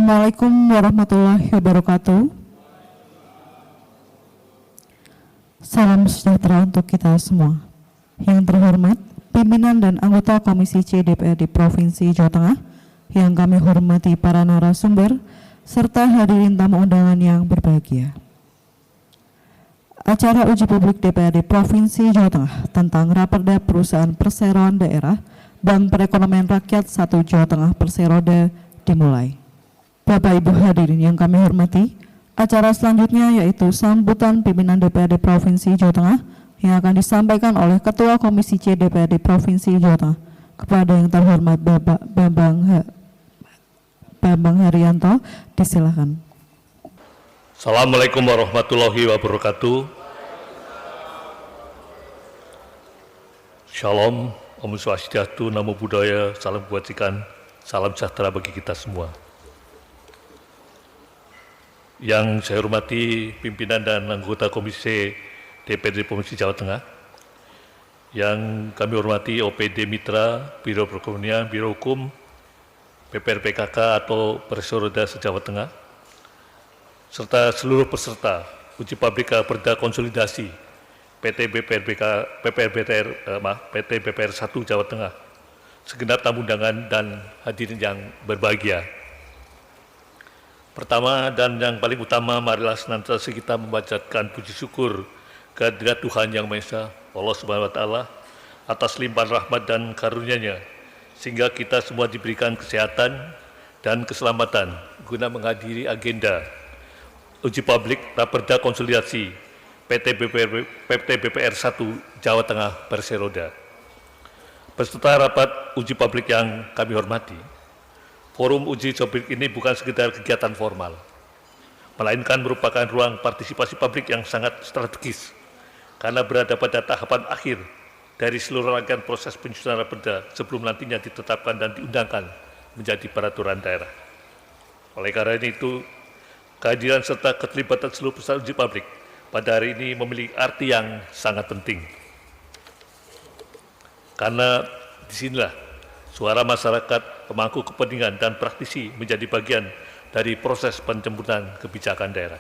Assalamualaikum warahmatullahi wabarakatuh. Salam sejahtera untuk kita semua. Yang terhormat, pimpinan dan anggota Komisi C DPRD Provinsi Jawa Tengah, yang kami hormati para narasumber, serta hadirin tamu undangan yang berbahagia. Acara uji publik DPRD Provinsi Jawa Tengah tentang Raperda Perusahaan Perseroan Daerah Bank Perekonomian Rakyat 1 Jawa Tengah Perseroda dimulai. Bapak Ibu hadirin yang kami hormati, acara selanjutnya yaitu sambutan pimpinan DPRD Provinsi Jawa Tengah yang akan disampaikan oleh Ketua Komisi C DPRD Provinsi Jawa Tengah kepada yang terhormat Bapak Bambang Haryanto. Disilakan. Assalamualaikum warahmatullahi wabarakatuh. Shalom, Om Swastiastu, Namo Buddhaya, salam kebajikan, salam sejahtera bagi kita semua. Yang saya hormati pimpinan dan anggota Komisi DPRD Provinsi Jawa Tengah, yang kami hormati OPD Mitra, Biro Perekonomian, Biro Hukum, PPR-PKK atau Perseroda se-Jawa Tengah, serta seluruh peserta uji publik Raperda Konsolidasi PT BPR 1 Jawa Tengah, segenap tamu undangan dan hadirin yang berbahagia. Pertama dan yang paling utama, marilah senantiasa kita memanjatkan puji syukur kehadirat Tuhan Yang Maha Esa, Allah Subhanahu wa Ta'ala, atas limpahan rahmat dan karunia-Nya, sehingga kita semua diberikan kesehatan dan keselamatan guna menghadiri agenda uji publik Raperda Konsolidasi PT BPR 1 Jawa Tengah Perseroda. Peserta rapat uji publik yang kami hormati, forum uji publik ini bukan sekedar kegiatan formal, melainkan merupakan ruang partisipasi publik yang sangat strategis karena berada pada tahapan akhir dari seluruh rangkaian proses penyusunan raperda sebelum nantinya ditetapkan dan diundangkan menjadi peraturan daerah. Oleh karena itu, kehadiran serta keterlibatan seluruh peserta uji publik pada hari ini memiliki arti yang sangat penting. Karena disinilah suara masyarakat, pemangku kepentingan, dan praktisi menjadi bagian dari proses penjemputan kebijakan daerah.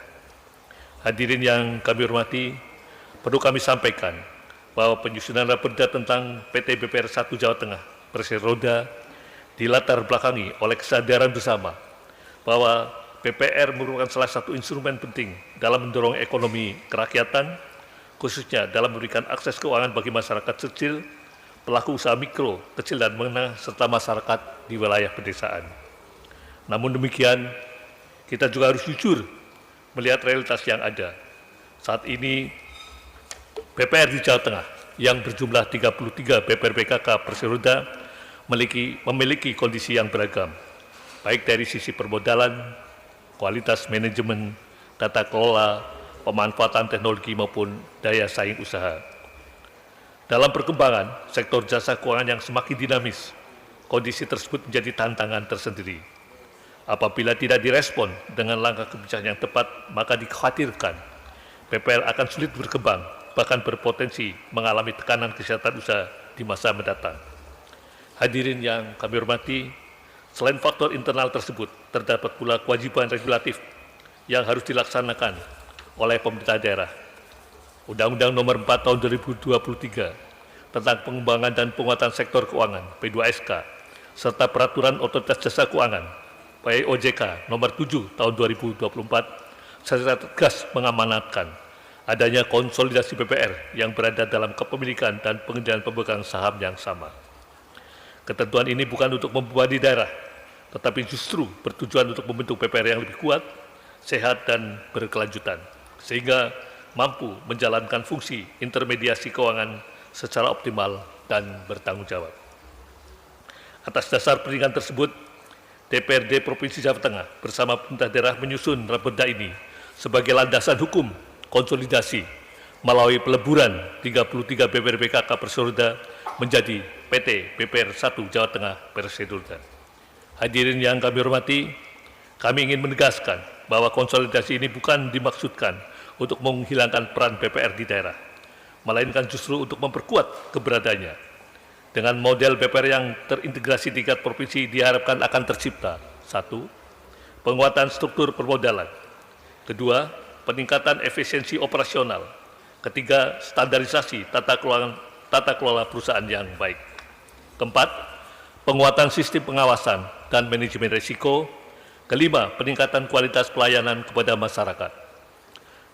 Hadirin yang kami hormati, perlu kami sampaikan bahwa penyusunan raperda tentang PT BPR 1 Jawa Tengah Perseroda dilatar belakangi oleh kesadaran bersama bahwa BPR merupakan salah satu instrumen penting dalam mendorong ekonomi kerakyatan, khususnya dalam memberikan akses keuangan bagi masyarakat kecil, pelaku usaha mikro, kecil dan menengah, serta masyarakat di wilayah pedesaan. Namun demikian, kita juga harus jujur melihat realitas yang ada. Saat ini, BPR di Jawa Tengah yang berjumlah 33 BPR-PKK Perseroda memiliki kondisi yang beragam, baik dari sisi permodalan, kualitas manajemen, tata kelola, pemanfaatan teknologi maupun daya saing usaha. Dalam perkembangan sektor jasa keuangan yang semakin dinamis, kondisi tersebut menjadi tantangan tersendiri. Apabila tidak direspon dengan langkah kebijakan yang tepat, maka dikhawatirkan BPR akan sulit berkembang, bahkan berpotensi mengalami tekanan kesehatan usaha di masa mendatang. Hadirin yang kami hormati, selain faktor internal tersebut, terdapat pula kewajiban regulatif yang harus dilaksanakan oleh pemerintah daerah. Undang-Undang Nomor 4 Tahun 2023 tentang pengembangan dan penguatan sektor keuangan P2SK serta Peraturan Otoritas Jasa Keuangan (POJK) Nomor 7 Tahun 2024 secara tegas mengamanatkan adanya konsolidasi BPR yang berada dalam kepemilikan dan pengendalian pemegang saham yang sama. Ketentuan ini bukan untuk membebani daerah, tetapi justru bertujuan untuk membentuk BPR yang lebih kuat, sehat, dan berkelanjutan, sehingga mampu menjalankan fungsi intermediasi keuangan secara optimal dan bertanggung jawab. Atas dasar pendidikan tersebut, DPRD Provinsi Jawa Tengah bersama pemerintah daerah menyusun raperda ini sebagai landasan hukum konsolidasi melalui peleburan 33 BPR-PKK Perseroda menjadi PT BPR 1 Jawa Tengah Perseroda. Hadirin yang kami hormati, kami ingin menegaskan bahwa konsolidasi ini bukan dimaksudkan untuk menghilangkan peran BPR di daerah, melainkan justru untuk memperkuat keberadaannya. Dengan model BPR yang terintegrasi tingkat provinsi diharapkan akan tercipta: 1. penguatan struktur permodalan. Kedua, peningkatan efisiensi operasional. Ketiga, standarisasi tata kelola perusahaan yang baik. Keempat, penguatan sistem pengawasan dan manajemen risiko. Kelima, peningkatan kualitas pelayanan kepada masyarakat.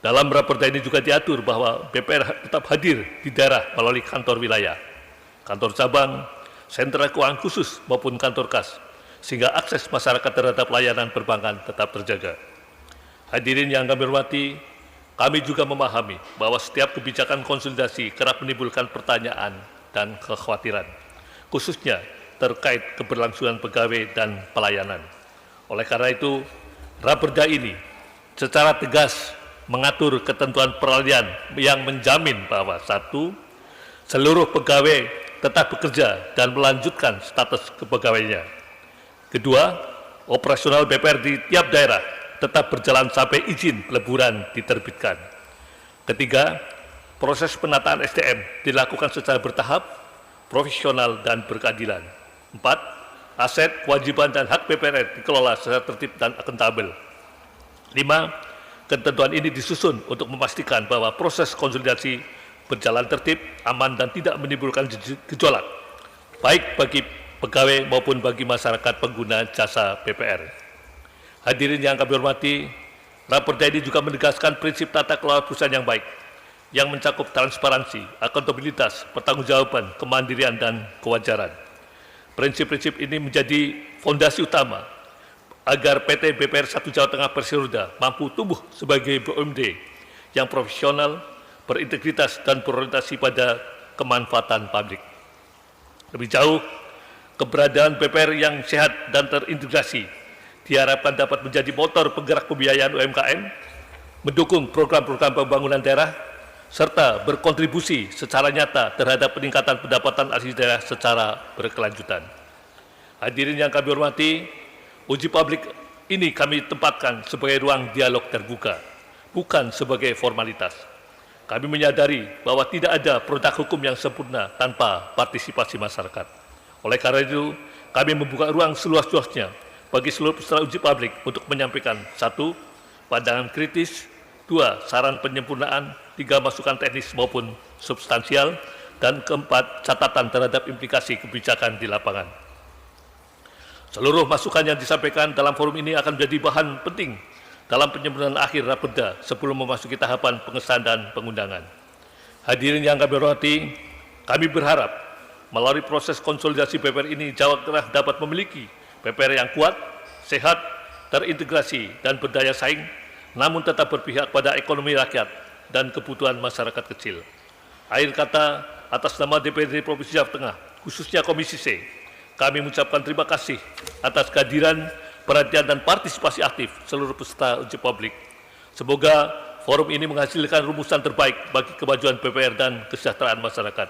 Dalam raperda ini juga diatur bahwa BPR tetap hadir di daerah melalui kantor wilayah, kantor cabang, sentra keuangan khusus maupun kantor kas, sehingga akses masyarakat terhadap layanan perbankan tetap terjaga. Hadirin yang kami hormati, kami juga memahami bahwa setiap kebijakan konsolidasi kerap menimbulkan pertanyaan dan kekhawatiran, khususnya terkait keberlangsungan pegawai dan pelayanan. Oleh karena itu, raperda ini secara tegas mengatur ketentuan peralihan yang menjamin bahwa satu, seluruh pegawai tetap bekerja dan melanjutkan status kepegawaiannya. Kedua, operasional BPR di tiap daerah tetap berjalan sampai izin peleburan diterbitkan. Ketiga, proses penataan SDM dilakukan secara bertahap, profesional, dan berkeadilan. Empat, aset, kewajiban, dan hak BPR dikelola secara tertib dan akuntabel. Lima, ketentuan ini disusun untuk memastikan bahwa proses konsolidasi berjalan tertib, aman, dan tidak menimbulkan gejolak, baik bagi pegawai maupun bagi masyarakat pengguna jasa BPR. Hadirin yang kami hormati, raperda ini juga menegaskan prinsip tata kelola perusahaan yang baik, yang mencakup transparansi, akuntabilitas, pertanggungjawaban, kemandirian, dan kewajaran. Prinsip-prinsip ini menjadi fondasi utama agar PT BPR 1 Jawa Tengah Perseroda mampu tumbuh sebagai BUMD yang profesional, berintegritas, dan berorientasi pada kemanfaatan publik. Lebih jauh, keberadaan BPR yang sehat dan terintegrasi diharapkan dapat menjadi motor penggerak pembiayaan UMKM, mendukung program-program pembangunan daerah, serta berkontribusi secara nyata terhadap peningkatan pendapatan asli daerah secara berkelanjutan. Hadirin yang kami hormati, uji publik ini kami tempatkan sebagai ruang dialog terbuka, bukan sebagai formalitas. Kami menyadari bahwa tidak ada produk hukum yang sempurna tanpa partisipasi masyarakat. Oleh karena itu, kami membuka ruang seluas-luasnya bagi seluruh peserta uji publik untuk menyampaikan: satu, pandangan kritis; dua, saran penyempurnaan; tiga, masukan teknis maupun substansial; dan keempat, catatan terhadap implikasi kebijakan di lapangan. Seluruh masukan yang disampaikan dalam forum ini akan menjadi bahan penting dalam penyempurnaan akhir raperda sebelum memasuki tahapan pengesahan dan pengundangan. Hadirin yang kami hormati, kami berharap melalui proses konsolidasi BPR ini Jawa Tengah dapat memiliki BPR yang kuat, sehat, terintegrasi, dan berdaya saing, namun tetap berpihak pada ekonomi rakyat dan kebutuhan masyarakat kecil. Akhir kata, atas nama DPRD Provinsi Jawa Tengah, khususnya Komisi C, kami mengucapkan terima kasih atas kehadiran, perhatian, dan partisipasi aktif seluruh peserta uji publik. Semoga forum ini menghasilkan rumusan terbaik bagi kemajuan BPR dan kesejahteraan masyarakat.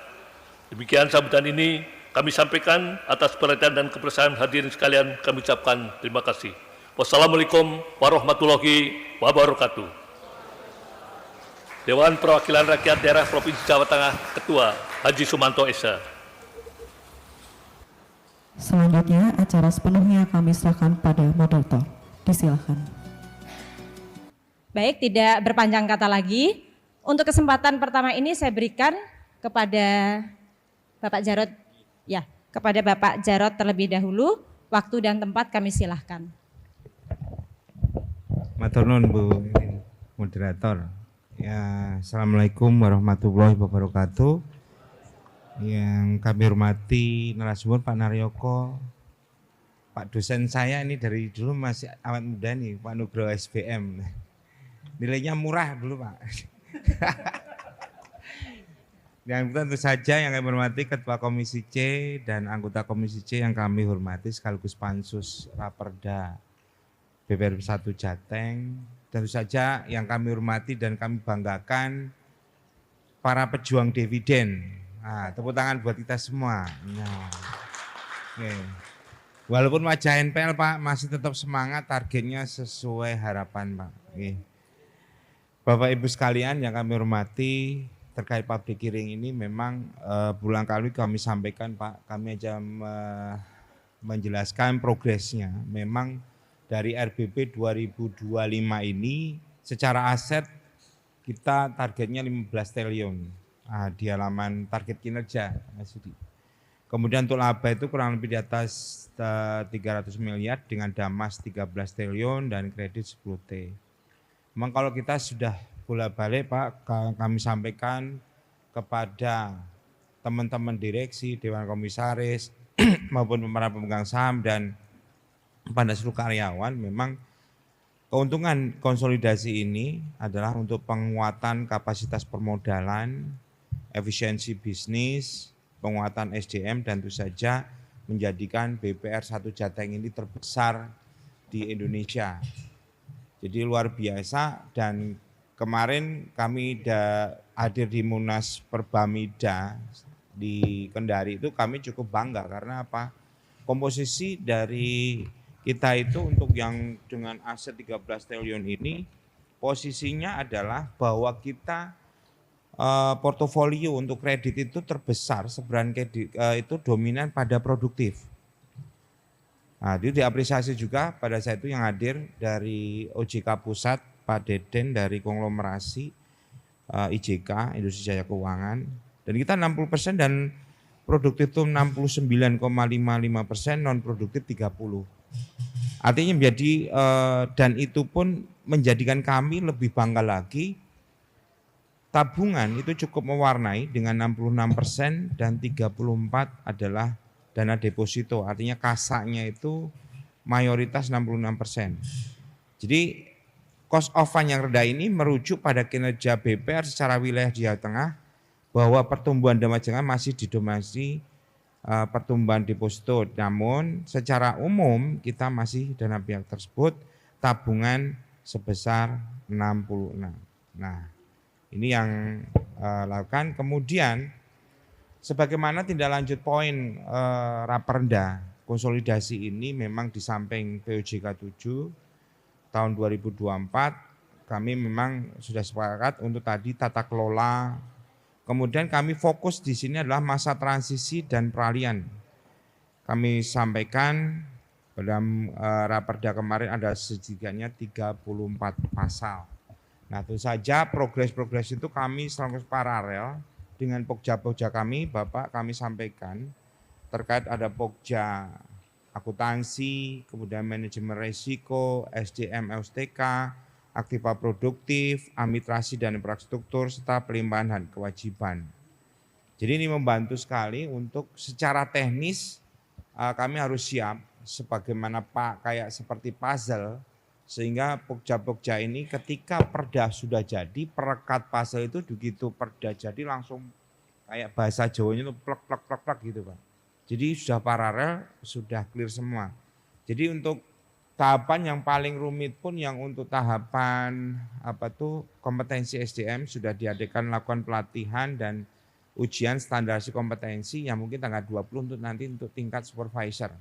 Demikian sambutan ini kami sampaikan. Atas perhatian dan kebersamaan hadirin sekalian, kami ucapkan terima kasih. Wassalamualaikum warahmatullahi wabarakatuh. Dewan Perwakilan Rakyat Daerah Provinsi Jawa Tengah, Ketua Haji Sumanto Esa. Selanjutnya, acara sepenuhnya kami serahkan pada moderator. Disilakan. Baik, tidak berpanjang kata lagi. Untuk kesempatan pertama ini saya berikan kepada Bapak Jarod, ya, kepada Bapak Jarod terlebih dahulu. Waktu dan tempat kami silahkan. Matur nuwun Bu moderator. Ya, Assalamualaikum warahmatullahi wabarakatuh. Yang kami hormati narasumber Pak Naryoko, Pak dosen saya ini dari dulu masih awet muda nih, Pak Nugroho SBM. Nilainya murah dulu Pak. Yang tentu saja yang kami hormati Ketua Komisi C dan anggota Komisi C yang kami hormati sekaligus Pansus Raperda BPR 1 Jateng. Tentu saja yang kami hormati dan kami banggakan para pejuang dividen. Nah, tepuk tangan buat kita semua. Nah, okay. Walaupun wajah NPL Pak masih tetap semangat, targetnya sesuai harapan Pak. Okay. Bapak Ibu sekalian yang kami hormati, terkait public hearing ini memang berulang kali kami sampaikan Pak, kami aja menjelaskan progresnya. Memang dari RBP 2025 ini secara aset kita targetnya 15 triliun di halaman target kinerja, Mas Yudi. Kemudian untuk laba itu kurang lebih di atas 300 miliar dengan Damas 13 triliun dan kredit 10 T. Memang kalau kita sudah bolak-balik Pak, kami sampaikan kepada teman-teman direksi, Dewan Komisaris maupun pemegang saham dan pada seluruh karyawan, memang keuntungan konsolidasi ini adalah untuk penguatan kapasitas permodalan, efisiensi bisnis, penguatan SDM, dan tentu saja menjadikan BPR 1 Jateng ini terbesar di Indonesia. Jadi luar biasa, dan kemarin kami hadir di Munas Perbamida di Kendari itu kami cukup bangga karena apa? Komposisi dari kita itu untuk yang dengan aset 13 triliun ini posisinya adalah bahwa kita portofolio untuk kredit itu terbesar, sebaran kredit itu dominan pada produktif. Nah, itu diapresiasi juga pada saat itu yang hadir dari OJK Pusat, Pak Deden dari konglomerasi IJK, Industri Jaya Keuangan, dan kita 60% dan produktif itu 69,55%, non produktif 30%. Artinya menjadi dan itu pun menjadikan kami lebih bangga lagi. Tabungan itu cukup mewarnai dengan 66% dan 34% adalah dana deposito. Artinya kasanya itu mayoritas 66%. Jadi cost of fund yang rendah ini merujuk pada kinerja BPR secara wilayah Jawa Tengah bahwa pertumbuhan dana masih didominasi pertumbuhan deposito, namun secara umum kita masih dana pihak tersebut tabungan sebesar 66. Nah, ini yang lakukan. Kemudian sebagaimana tindak lanjut poin Raperda konsolidasi ini memang di samping POJK 7 tahun 2024 kami memang sudah sepakat untuk tadi tata kelola. Kemudian kami fokus di sini adalah masa transisi dan peralihan. Kami sampaikan dalam Raperda kemarin ada sedikitnya 34 pasal. Nah, tentu saja progres-progres itu kami selalu paralel dengan pokja-pokja kami, Bapak kami sampaikan terkait ada pokja akuntansi, kemudian manajemen risiko, SDM LSTK, aktiva produktif, administrasi dan infrastruktur, serta pelimpahan dan kewajiban. Jadi ini membantu sekali untuk secara teknis kami harus siap sebagaimana kayak seperti puzzle, sehingga pokja-pokja ini ketika perda sudah jadi, perekat puzzle itu begitu perda jadi langsung kayak bahasa Jawanya itu plek gitu Pak. Jadi sudah paralel, sudah clear semua. Jadi untuk tahapan yang paling rumit pun yang untuk tahapan kompetensi SDM sudah diadakan lakukan pelatihan dan ujian standarisasi kompetensi yang mungkin tanggal 20 untuk nanti untuk tingkat supervisor.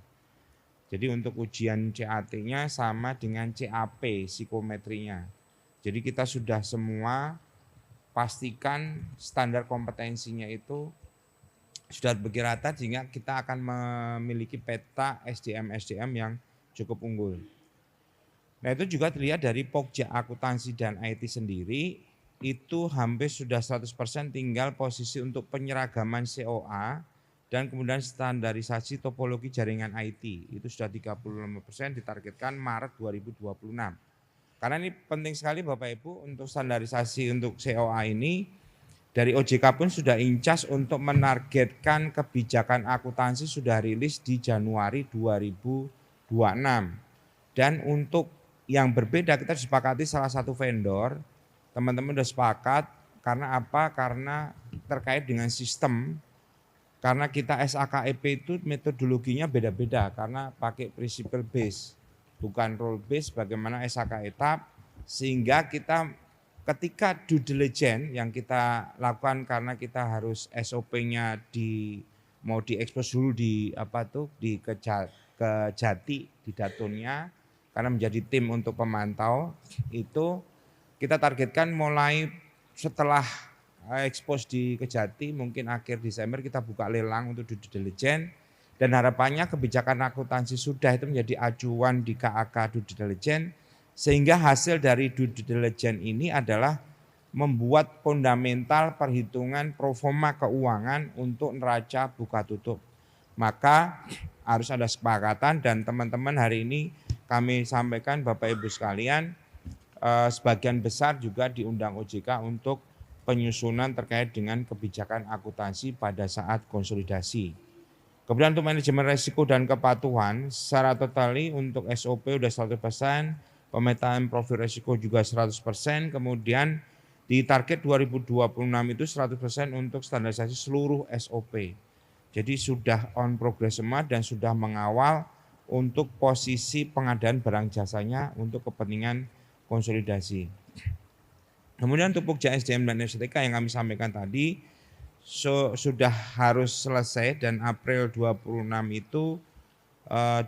Jadi untuk ujian CAT-nya sama dengan CAP psikometrinya. Jadi kita sudah semua pastikan standar kompetensinya itu sudah begitu rata sehingga kita akan memiliki peta SDM yang cukup unggul. Nah itu juga terlihat dari Pokja Akuntansi dan IT sendiri itu hampir sudah 100%, tinggal posisi untuk penyeragaman COA dan kemudian standarisasi topologi jaringan IT itu sudah 35%, ditargetkan Maret 2026. Karena ini penting sekali Bapak Ibu untuk standarisasi untuk COA ini dari OJK pun sudah incas untuk menargetkan kebijakan akuntansi sudah rilis di Januari 2026. Dan untuk yang berbeda kita disepakati salah satu vendor, teman-teman sudah sepakat karena apa? Karena terkait dengan sistem. Karena kita SAKEP itu metodologinya beda-beda karena pakai principle base, bukan role base bagaimana SAK etap, sehingga kita ketika due diligence yang kita lakukan karena kita harus SOP-nya mau diekspos dulu di Kejati di Datunnya karena menjadi tim untuk pemantau itu kita targetkan mulai setelah ekspos di Kejati mungkin akhir Desember kita buka lelang untuk due diligence Dan harapannya kebijakan akuntansi sudah itu menjadi acuan di KAK due diligence, sehingga hasil dari due diligence ini adalah membuat fundamental perhitungan proforma keuangan untuk neraca buka tutup. Maka harus ada kesepakatan, dan teman-teman hari ini kami sampaikan Bapak Ibu sekalian, sebagian besar juga diundang OJK untuk penyusunan terkait dengan kebijakan akuntansi pada saat konsolidasi. Kemudian untuk manajemen risiko dan kepatuhan secara totali untuk SOP sudah 100%, pemetaan profil risiko juga 100%, kemudian di target 2026 itu 100% untuk standarisasi seluruh SOP. Jadi sudah on progress semua dan sudah mengawal untuk posisi pengadaan barang jasanya untuk kepentingan konsolidasi. Kemudian untuk Pokja SDM dan STK yang kami sampaikan tadi sudah harus selesai, dan April 26 itu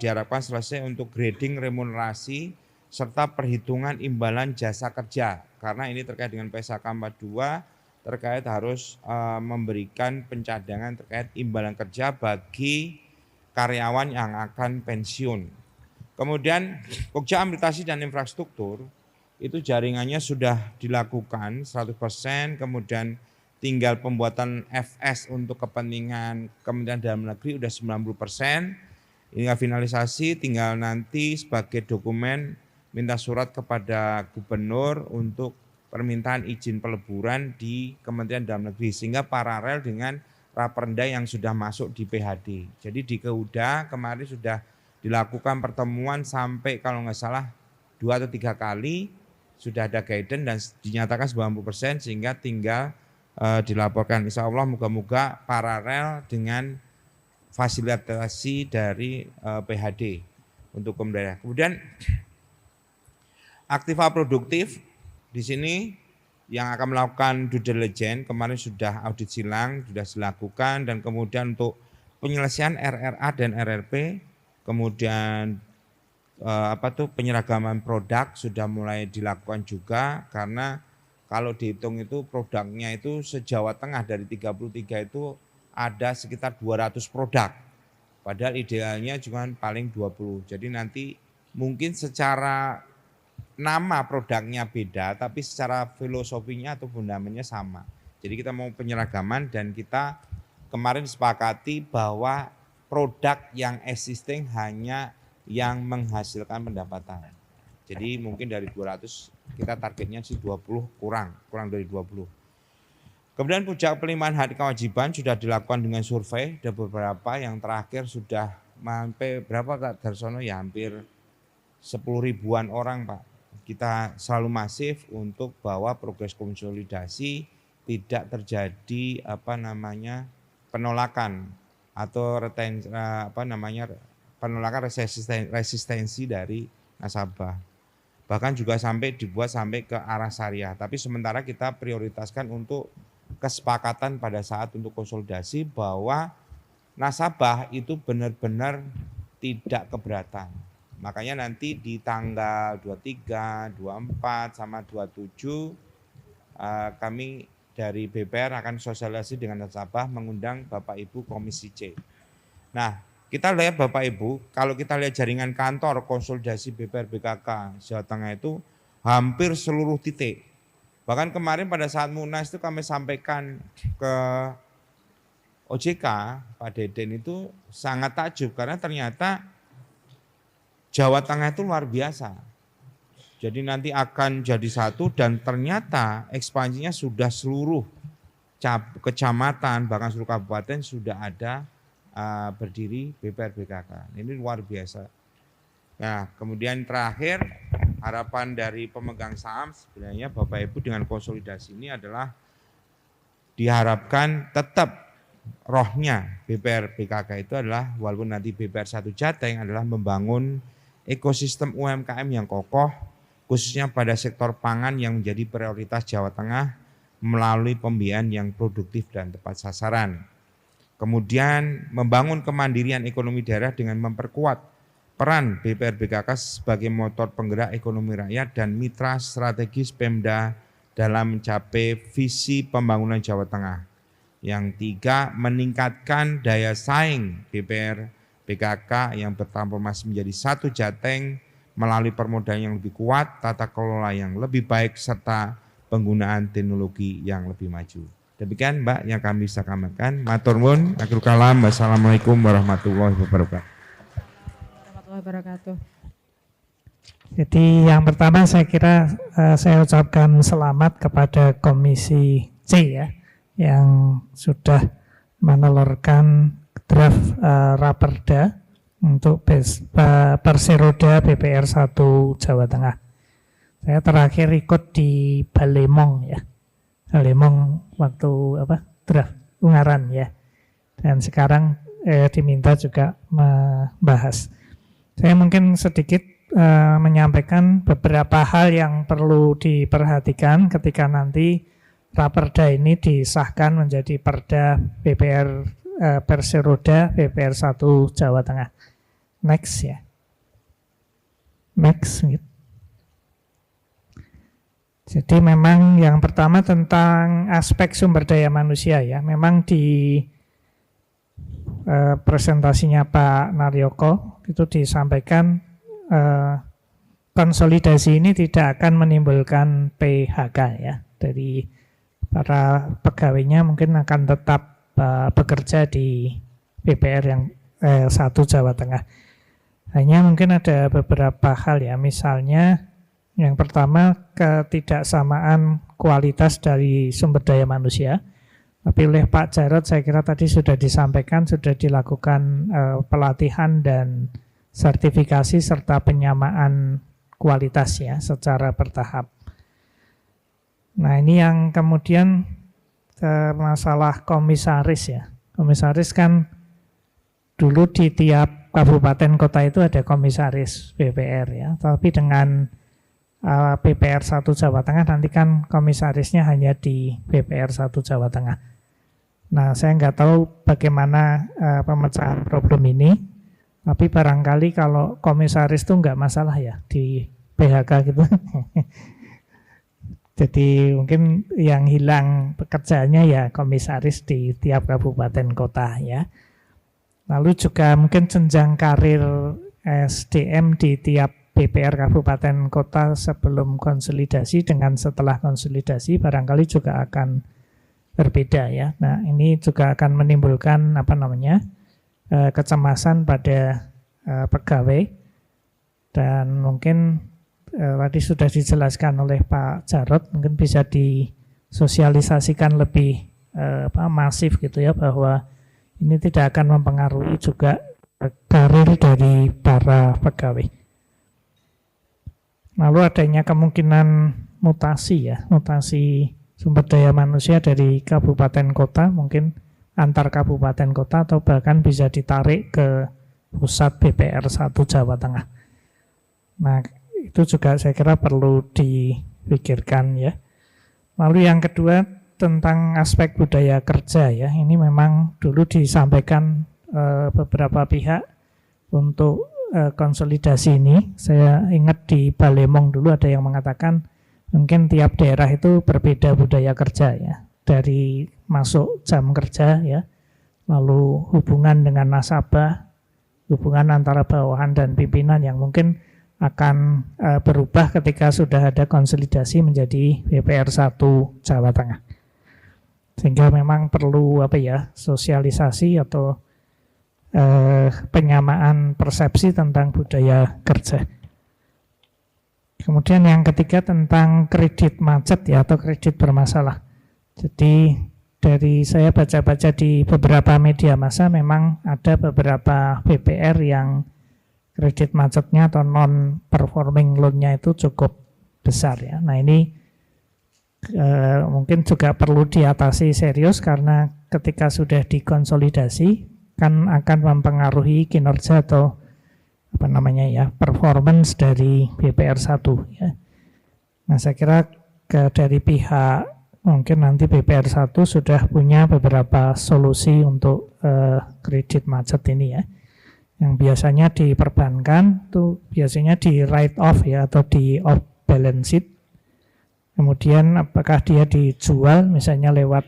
diharapkan selesai untuk grading remunerasi serta perhitungan imbalan jasa kerja, karena ini terkait dengan PSAK 42 terkait harus memberikan pencadangan terkait imbalan kerja bagi karyawan yang akan pensiun. Kemudian Pokja Administrasi dan Infrastruktur itu jaringannya sudah dilakukan 100%, kemudian tinggal pembuatan FS untuk kepentingan Kementerian Dalam Negeri udah 90%. Ini finalisasi, tinggal nanti sebagai dokumen minta surat kepada gubernur untuk permintaan izin peleburan di Kementerian Dalam Negeri, sehingga paralel dengan Raperda yang sudah masuk di PHD. Jadi di Keuda kemarin sudah dilakukan pertemuan sampai kalau nggak salah 2 atau 3 kali, sudah ada guidance dan dinyatakan 90%, sehingga tinggal dilaporkan. Insya Allah moga-moga paralel dengan fasilitasi dari PHD untuk pemerintah. Kemudian aktiva produktif di sini yang akan melakukan due diligence kemarin sudah audit silang sudah dilakukan, dan kemudian untuk penyelesaian RRA dan RRP, kemudian penyeragaman produk sudah mulai dilakukan juga, karena kalau dihitung itu produknya itu se-Jawa Tengah dari 33 itu ada sekitar 200 produk. Padahal idealnya cuma paling 20. Jadi nanti mungkin secara nama produknya beda, tapi secara filosofinya atau fundamennya sama. Jadi kita mau penyeragaman, dan kita kemarin sepakati bahwa produk yang existing hanya yang menghasilkan pendapatan. Jadi mungkin dari 200 kita targetnya sih 20, kurang dari 20. Kemudian puncak pelimpahan hak kewajiban sudah dilakukan dengan survei, ada beberapa yang terakhir sudah sampai berapa Kak Darsono ya, hampir 10 ribuan orang Pak. Kita selalu masif untuk bahwa progres konsolidasi tidak terjadi penolakan atau penolakan resistensi dari nasabah. Bahkan juga sampai dibuat sampai ke arah syariah. Tapi sementara kita prioritaskan untuk kesepakatan pada saat untuk konsolidasi bahwa nasabah itu benar-benar tidak keberatan. Makanya nanti di tanggal 23, 24 sama 27 kami dari BPR akan sosialisasi dengan nasabah mengundang Bapak Ibu Komisi C. Nah, kita lihat Bapak Ibu, kalau kita lihat jaringan kantor konsolidasi BPR BKK Jawa Tengah itu hampir seluruh titik. Bahkan kemarin pada saat Munas itu kami sampaikan ke OJK, Pak Deden itu sangat takjub karena ternyata Jawa Tengah itu luar biasa. Jadi nanti akan jadi satu, dan ternyata ekspansinya sudah seluruh kecamatan bahkan seluruh kabupaten sudah ada berdiri BPR BKK. Ini luar biasa. Nah, kemudian terakhir harapan dari pemegang saham sebenarnya Bapak Ibu dengan konsolidasi ini adalah diharapkan tetap rohnya BPR BKK itu adalah walaupun nanti BPR 1 Jateng adalah membangun ekosistem UMKM yang kokoh khususnya pada sektor pangan yang menjadi prioritas Jawa Tengah melalui pembiayaan yang produktif dan tepat sasaran. Kemudian membangun kemandirian ekonomi daerah dengan memperkuat peran BPR BKK sebagai motor penggerak ekonomi rakyat dan mitra strategis Pemda dalam mencapai visi pembangunan Jawa Tengah. Yang 3, meningkatkan daya saing BPR PKK yang bertransformasi menjadi satu Jateng melalui permodalan yang lebih kuat, tata kelola yang lebih baik, serta penggunaan teknologi yang lebih maju. Demikian Mbak yang kami bisa sampaikan. Matur nuwun, akhirul kalam. Wassalamualaikum warahmatullahi wabarakatuh. Warahmatullahi wabarakatuh. Jadi yang pertama saya kira saya ucapkan selamat kepada Komisi C ya, yang sudah menelurkan draft Raperda untuk Perseroda BPR 1 Jawa Tengah. Saya terakhir ikut di Balemong ya. Balemong waktu draft Ungaran ya. Dan sekarang diminta juga membahas. Saya mungkin sedikit menyampaikan beberapa hal yang perlu diperhatikan ketika nanti Raperda ini disahkan menjadi Perda BPR Perseroda BPR 1 Jawa Tengah. Next ya. Next gitu. Jadi memang yang pertama tentang aspek sumber daya manusia ya. Memang di presentasinya Pak Naryoko itu disampaikan konsolidasi ini tidak akan menimbulkan PHK ya. Dari para pegawainya mungkin akan tetap bekerja di BPR yang 1 Jawa Tengah. Hanya mungkin ada beberapa hal ya, misalnya yang pertama ketidaksamaan kualitas dari sumber daya manusia. Tapi oleh Pak Jarod saya kira tadi sudah disampaikan, sudah dilakukan pelatihan dan sertifikasi serta penyamaan kualitas ya secara bertahap. Nah ini yang kemudian masalah komisaris ya. Komisaris kan dulu di tiap kabupaten kota itu ada komisaris BPR ya. Tapi dengan BPR 1 Jawa Tengah nanti kan komisarisnya hanya di BPR 1 Jawa Tengah. Nah saya nggak tahu bagaimana pemecahan problem ini. Tapi barangkali kalau komisaris itu nggak masalah ya di PHK gitu. Jadi mungkin yang hilang pekerjaannya ya komisaris di tiap kabupaten kota ya. Lalu juga mungkin jenjang karir SDM di tiap BPR kabupaten kota sebelum konsolidasi dengan setelah konsolidasi barangkali juga akan berbeda ya. Nah ini juga akan menimbulkan kecemasan pada pegawai dan mungkin tadi sudah dijelaskan oleh Pak Jarod, mungkin bisa disosialisasikan lebih masif gitu ya, bahwa ini tidak akan mempengaruhi juga karir dari para pegawai. Lalu adanya kemungkinan mutasi ya, mutasi sumber daya manusia dari kabupaten kota, mungkin antar kabupaten kota atau bahkan bisa ditarik ke pusat BPR 1 Jawa Tengah. Nah, itu juga saya kira perlu dipikirkan ya. Lalu yang kedua tentang aspek budaya kerja ya. Ini memang dulu disampaikan beberapa pihak untuk konsolidasi ini. Saya ingat di Balemong dulu ada yang mengatakan mungkin tiap daerah itu berbeda budaya kerja ya. Dari masuk jam kerja ya, lalu hubungan dengan nasabah, hubungan antara bawahan dan pimpinan yang mungkin akan berubah ketika sudah ada konsolidasi menjadi BPR 1 Jawa Tengah. Sehingga memang perlu sosialisasi atau penyamaan persepsi tentang budaya kerja. Kemudian yang ketiga tentang kredit macet ya atau kredit bermasalah. Jadi dari saya baca-baca di beberapa media massa memang ada beberapa BPR yang kredit macetnya atau non-performing loan-nya itu cukup besar ya. Nah ini mungkin juga perlu diatasi serius karena ketika sudah dikonsolidasi kan akan mempengaruhi kinerja atau performance dari BPR 1 ya. Nah saya kira dari pihak mungkin nanti BPR 1 sudah punya beberapa solusi untuk kredit macet ini ya. Yang biasanya di perbankan itu biasanya di write off ya atau di off balance sheet. Kemudian apakah dia dijual misalnya lewat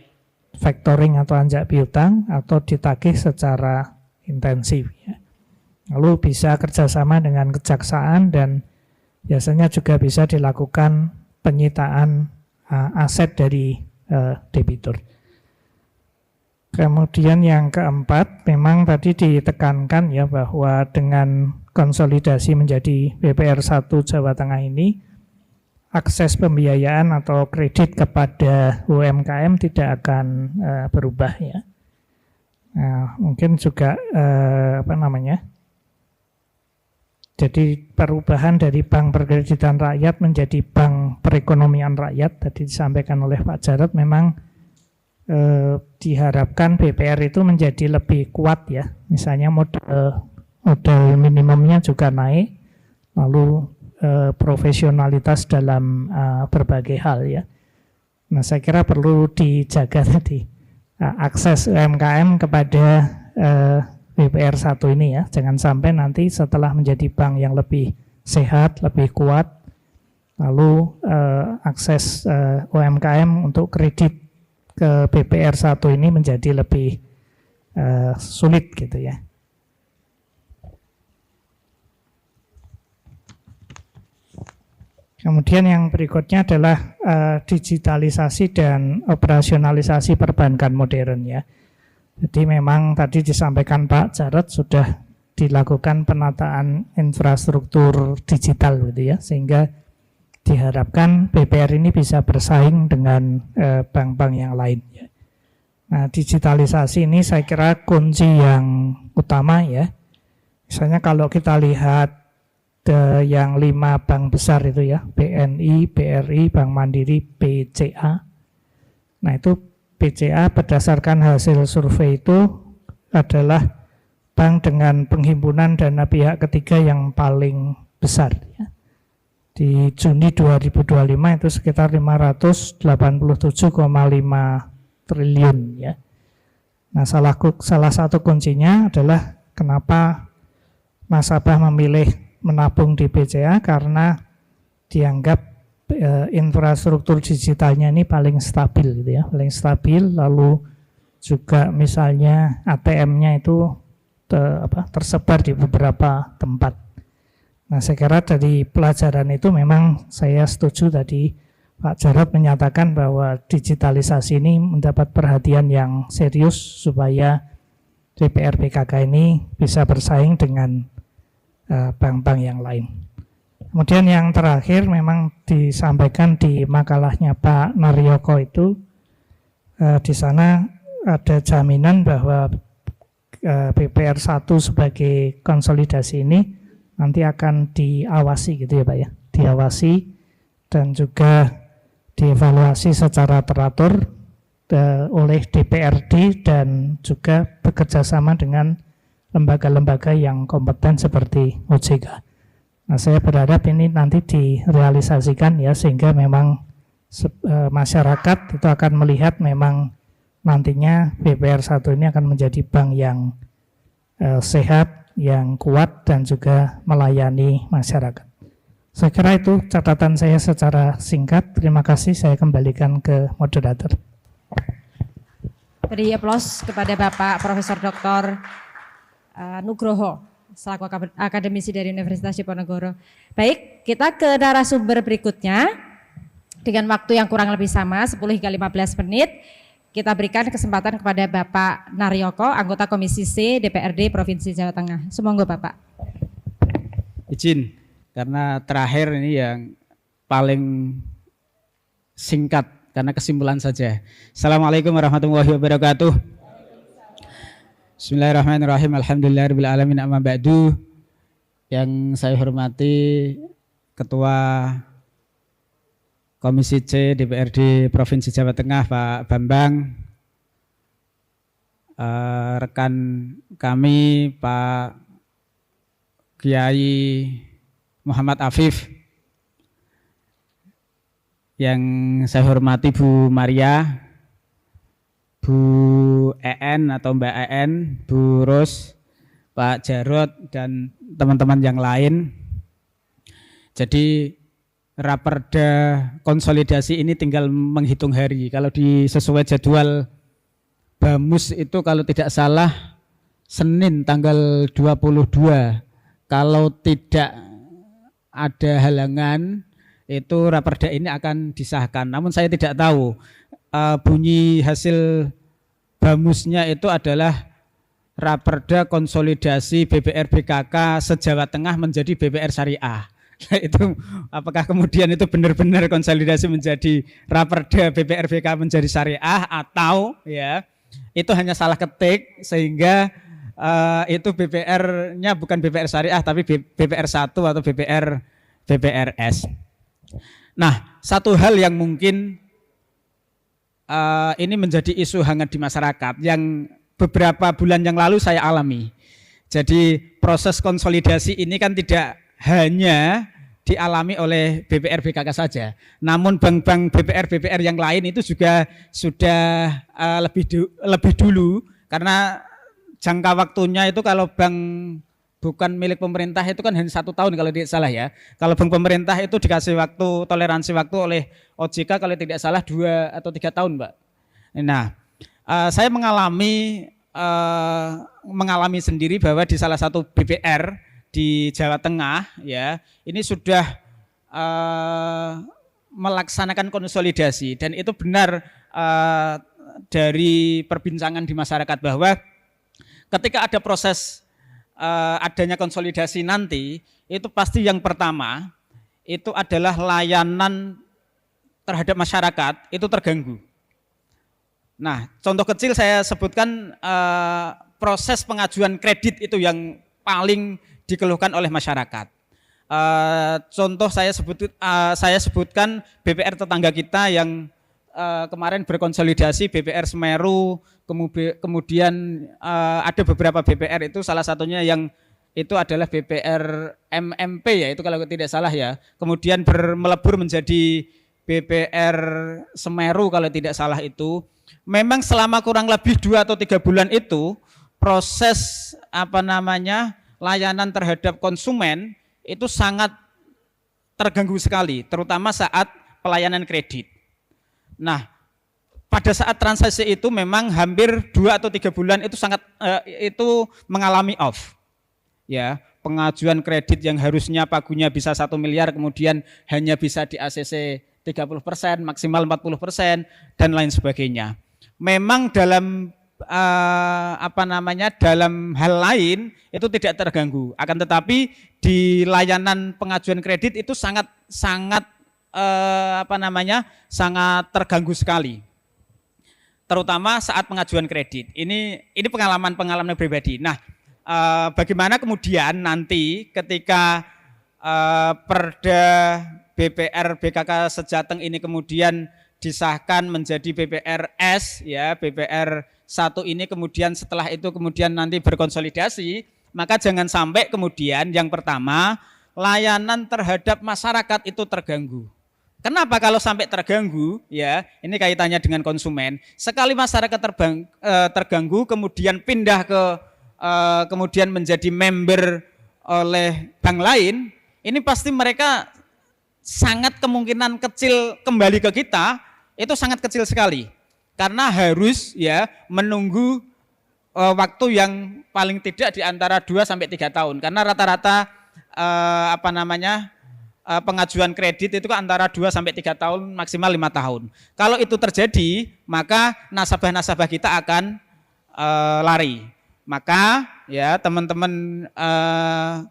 factoring atau anjak piutang atau ditagih secara intensif ya. Lalu bisa kerjasama dengan kejaksaan dan biasanya juga bisa dilakukan penyitaan aset dari debitur. Kemudian yang keempat, memang tadi ditekankan ya bahwa dengan konsolidasi menjadi BPR 1 Jawa Tengah ini, akses pembiayaan atau kredit kepada UMKM tidak akan berubah ya. Nah, mungkin juga jadi perubahan dari Bank Perkreditan Rakyat menjadi Bank Perekonomian Rakyat, tadi disampaikan oleh Pak Jarod, memang diharapkan BPR itu menjadi lebih kuat ya. Misalnya modal minimumnya juga naik, lalu profesionalitas dalam berbagai hal ya. Nah, saya kira perlu dijaga tadi akses UMKM kepada BPR 1 ini ya, jangan sampai nanti setelah menjadi bank yang lebih sehat, lebih kuat, lalu akses UMKM untuk kredit ke BPR 1 ini menjadi lebih sulit gitu ya. Kemudian yang berikutnya adalah digitalisasi dan operasionalisasi perbankan modern ya. Jadi memang tadi disampaikan Pak Jarod sudah dilakukan penataan infrastruktur digital gitu ya, sehingga diharapkan BPR ini bisa bersaing dengan bank-bank yang lain. Nah, digitalisasi ini saya kira kunci yang utama ya. Misalnya kalau kita lihat yang 5 bank besar itu ya, BNI, BRI, Bank Mandiri, BCA. Nah itu BCA berdasarkan hasil survei itu adalah bank dengan penghimpunan dana pihak ketiga yang paling besar ya. Di Juni 2025 itu sekitar 587,5 triliun ya. Nah salah satu kuncinya adalah kenapa nasabah memilih menabung di BCA, karena dianggap infrastruktur digitalnya ini paling stabil gitu ya, paling stabil. Lalu juga misalnya ATM-nya itu tersebar di beberapa tempat. Nah, saya kira dari pelajaran itu memang saya setuju tadi Pak Jarod menyatakan bahwa digitalisasi ini mendapat perhatian yang serius supaya BPR PKK ini bisa bersaing dengan bank-bank yang lain. Kemudian yang terakhir memang disampaikan di makalahnya Pak Naryoko itu di sana ada jaminan bahwa BPR 1 sebagai konsolidasi ini nanti akan diawasi gitu ya Pak ya, diawasi dan juga dievaluasi secara teratur oleh DPRD dan juga bekerjasama dengan lembaga-lembaga yang kompeten seperti OJK. Nah, saya berharap ini nanti direalisasikan ya, sehingga memang masyarakat itu akan melihat memang nantinya BPR 1 ini akan menjadi bank yang sehat, yang kuat dan juga melayani masyarakat. Saya kira itu catatan saya secara singkat. Terima kasih, saya kembalikan ke moderator. Beri aplaus kepada Bapak Profesor Dr. Nugroho selaku akademisi dari Universitas Diponegoro. Baik, kita ke narasumber berikutnya dengan waktu yang kurang lebih sama 10 hingga 15 menit. Kita berikan kesempatan kepada Bapak Naryoko, anggota Komisi C DPRD Provinsi Jawa Tengah. Semoga Bapak. Izin, karena terakhir ini yang paling singkat karena kesimpulan saja. Assalamualaikum warahmatullahi wabarakatuh. Bismillahirrahmanirrahim. Alhamdulillahirabbil alamin, amma ba'du. Yang saya hormati Ketua Komisi C DPRD Provinsi Jawa Tengah Pak Bambang, rekan kami Pak Kiai Muhammad Afif, yang saya hormati Bu Maria, Bu EN atau Mbak EN, Bu Ros, Pak Jarod, dan teman-teman yang lain. Jadi Raperda konsolidasi ini tinggal menghitung hari. Kalau sesuai jadwal BAMUS itu kalau tidak salah Senin tanggal 22. Kalau tidak ada halangan, itu raperda ini akan disahkan. Namun saya tidak tahu bunyi hasil bamusnya itu adalah raperda konsolidasi BPR BKK se-Jawa Tengah menjadi BPR Syariah. Nah, itu apakah kemudian itu benar-benar konsolidasi menjadi raperda BPR BKK menjadi syariah, atau ya itu hanya salah ketik sehingga itu BPR-nya bukan BPR Syariah tapi BPR 1 atau BPRS. Nah, satu hal yang mungkin ini menjadi isu hangat di masyarakat yang beberapa bulan yang lalu saya alami. Jadi proses konsolidasi ini kan tidak hanya dialami oleh BPR BKK saja, namun bank-bank BPR yang lain itu juga sudah lebih dulu, karena jangka waktunya itu kalau bank bukan milik pemerintah itu kan hanya 1 tahun kalau tidak salah ya. Kalau bank pemerintah itu dikasih waktu, toleransi waktu oleh OJK kalau tidak salah 2 atau 3 tahun, Mbak. Nah, saya mengalami sendiri bahwa di salah satu BPR di Jawa Tengah ya, ini sudah melaksanakan konsolidasi, dan itu benar dari perbincangan di masyarakat bahwa ketika ada proses adanya konsolidasi nanti, itu pasti yang pertama itu adalah layanan terhadap masyarakat itu terganggu. Nah, contoh kecil saya sebutkan proses pengajuan kredit itu yang paling dikeluhkan oleh masyarakat. Contoh saya sebutkan BPR tetangga kita yang kemarin berkonsolidasi, BPR Semeru, kemudian ada beberapa BPR itu, salah satunya yang itu adalah BPR MMP ya, itu kalau tidak salah ya. Kemudian melebur menjadi BPR Semeru kalau tidak salah itu. Memang selama kurang lebih 2 atau 3 bulan itu proses layanan terhadap konsumen itu sangat terganggu sekali, terutama saat pelayanan kredit. Nah, pada saat transaksi itu memang hampir 2 atau 3 bulan itu itu mengalami off. Ya, pengajuan kredit yang harusnya pagunya bisa 1 miliar kemudian hanya bisa di ACC 30%, maksimal 40% dan lain sebagainya. Memang dalam dalam hal lain itu tidak terganggu, akan tetapi di layanan pengajuan kredit itu sangat terganggu sekali, terutama saat pengajuan kredit. Ini pengalaman pribadi. Nah, bagaimana kemudian nanti ketika Perda BPR BKK se-Jateng ini kemudian disahkan menjadi BPRS ya, BPR 1 ini kemudian setelah itu kemudian nanti berkonsolidasi, maka jangan sampai kemudian yang pertama layanan terhadap masyarakat itu terganggu. Kenapa kalau sampai terganggu ya, ini kaitannya dengan konsumen. Sekali masyarakat terganggu kemudian pindah ke kemudian menjadi member oleh bank lain, ini pasti mereka sangat kemungkinan kecil kembali ke kita, itu sangat kecil sekali. Karena harus ya menunggu waktu yang paling tidak di antara 2 sampai 3 tahun. Karena rata-rata pengajuan kredit itu kan antara 2 sampai 3 tahun, maksimal 5 tahun. Kalau itu terjadi, maka nasabah-nasabah kita akan lari. Maka ya teman-teman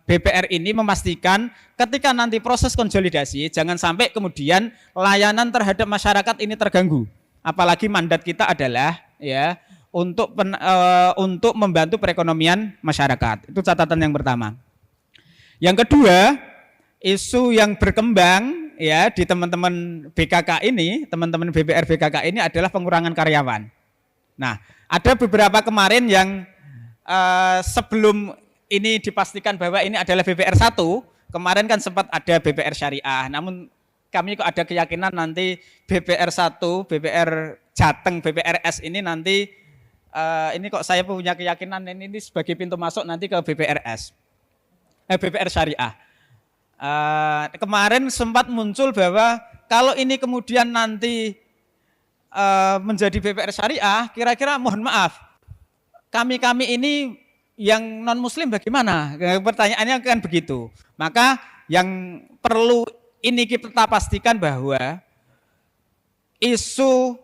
BPR ini memastikan ketika nanti proses konsolidasi jangan sampai kemudian layanan terhadap masyarakat ini terganggu. Apalagi mandat kita adalah ya untuk membantu perekonomian masyarakat. Itu catatan yang pertama. Yang kedua, isu yang berkembang ya di teman-teman BKK ini, teman-teman BPR BKK ini adalah pengurangan karyawan. Nah, ada beberapa kemarin yang sebelum ini dipastikan bahwa ini adalah BPR 1, kemarin kan sempat ada BPR Syariah, namun kami kok ada keyakinan nanti BPR 1, BPR Jateng, BPRS ini nanti, ini kok saya punya keyakinan ini sebagai pintu masuk nanti ke BPRS, BPR Syariah. Kemarin sempat muncul bahwa kalau ini kemudian nanti menjadi BPR Syariah, kira-kira mohon maaf, kami ini yang non-muslim bagaimana? Pertanyaannya kan begitu. Maka yang perlu ini kita pastikan bahwa isu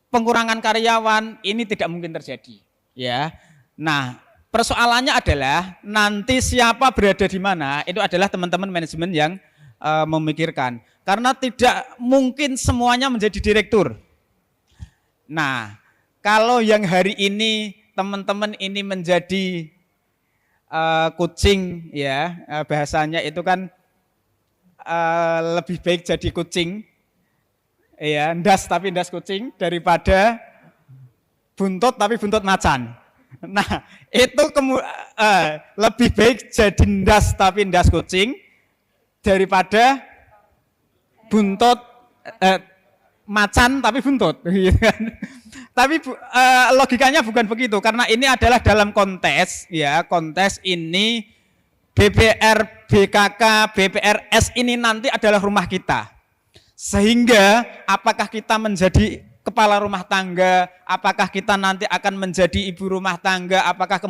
pengurangan karyawan ini tidak mungkin terjadi, ya. Nah, persoalannya adalah nanti siapa berada di mana, itu adalah teman-teman manajemen yang memikirkan. Karena tidak mungkin semuanya menjadi direktur. Nah, kalau yang hari ini teman-teman ini menjadi kucing, ya, bahasanya itu kan lebih baik jadi kucing, ya, ndas tapi ndas kucing daripada buntut tapi buntut macan. Nah, itu lebih baik jadi ndas tapi ndas kucing daripada buntut macan tapi buntut. Tapi logikanya bukan begitu, karena ini adalah dalam kontes, ya, kontes ini BPR, BKK, BPRS ini nanti adalah rumah kita. Sehingga apakah kita menjadi kepala rumah tangga, apakah kita nanti akan menjadi ibu rumah tangga, apakah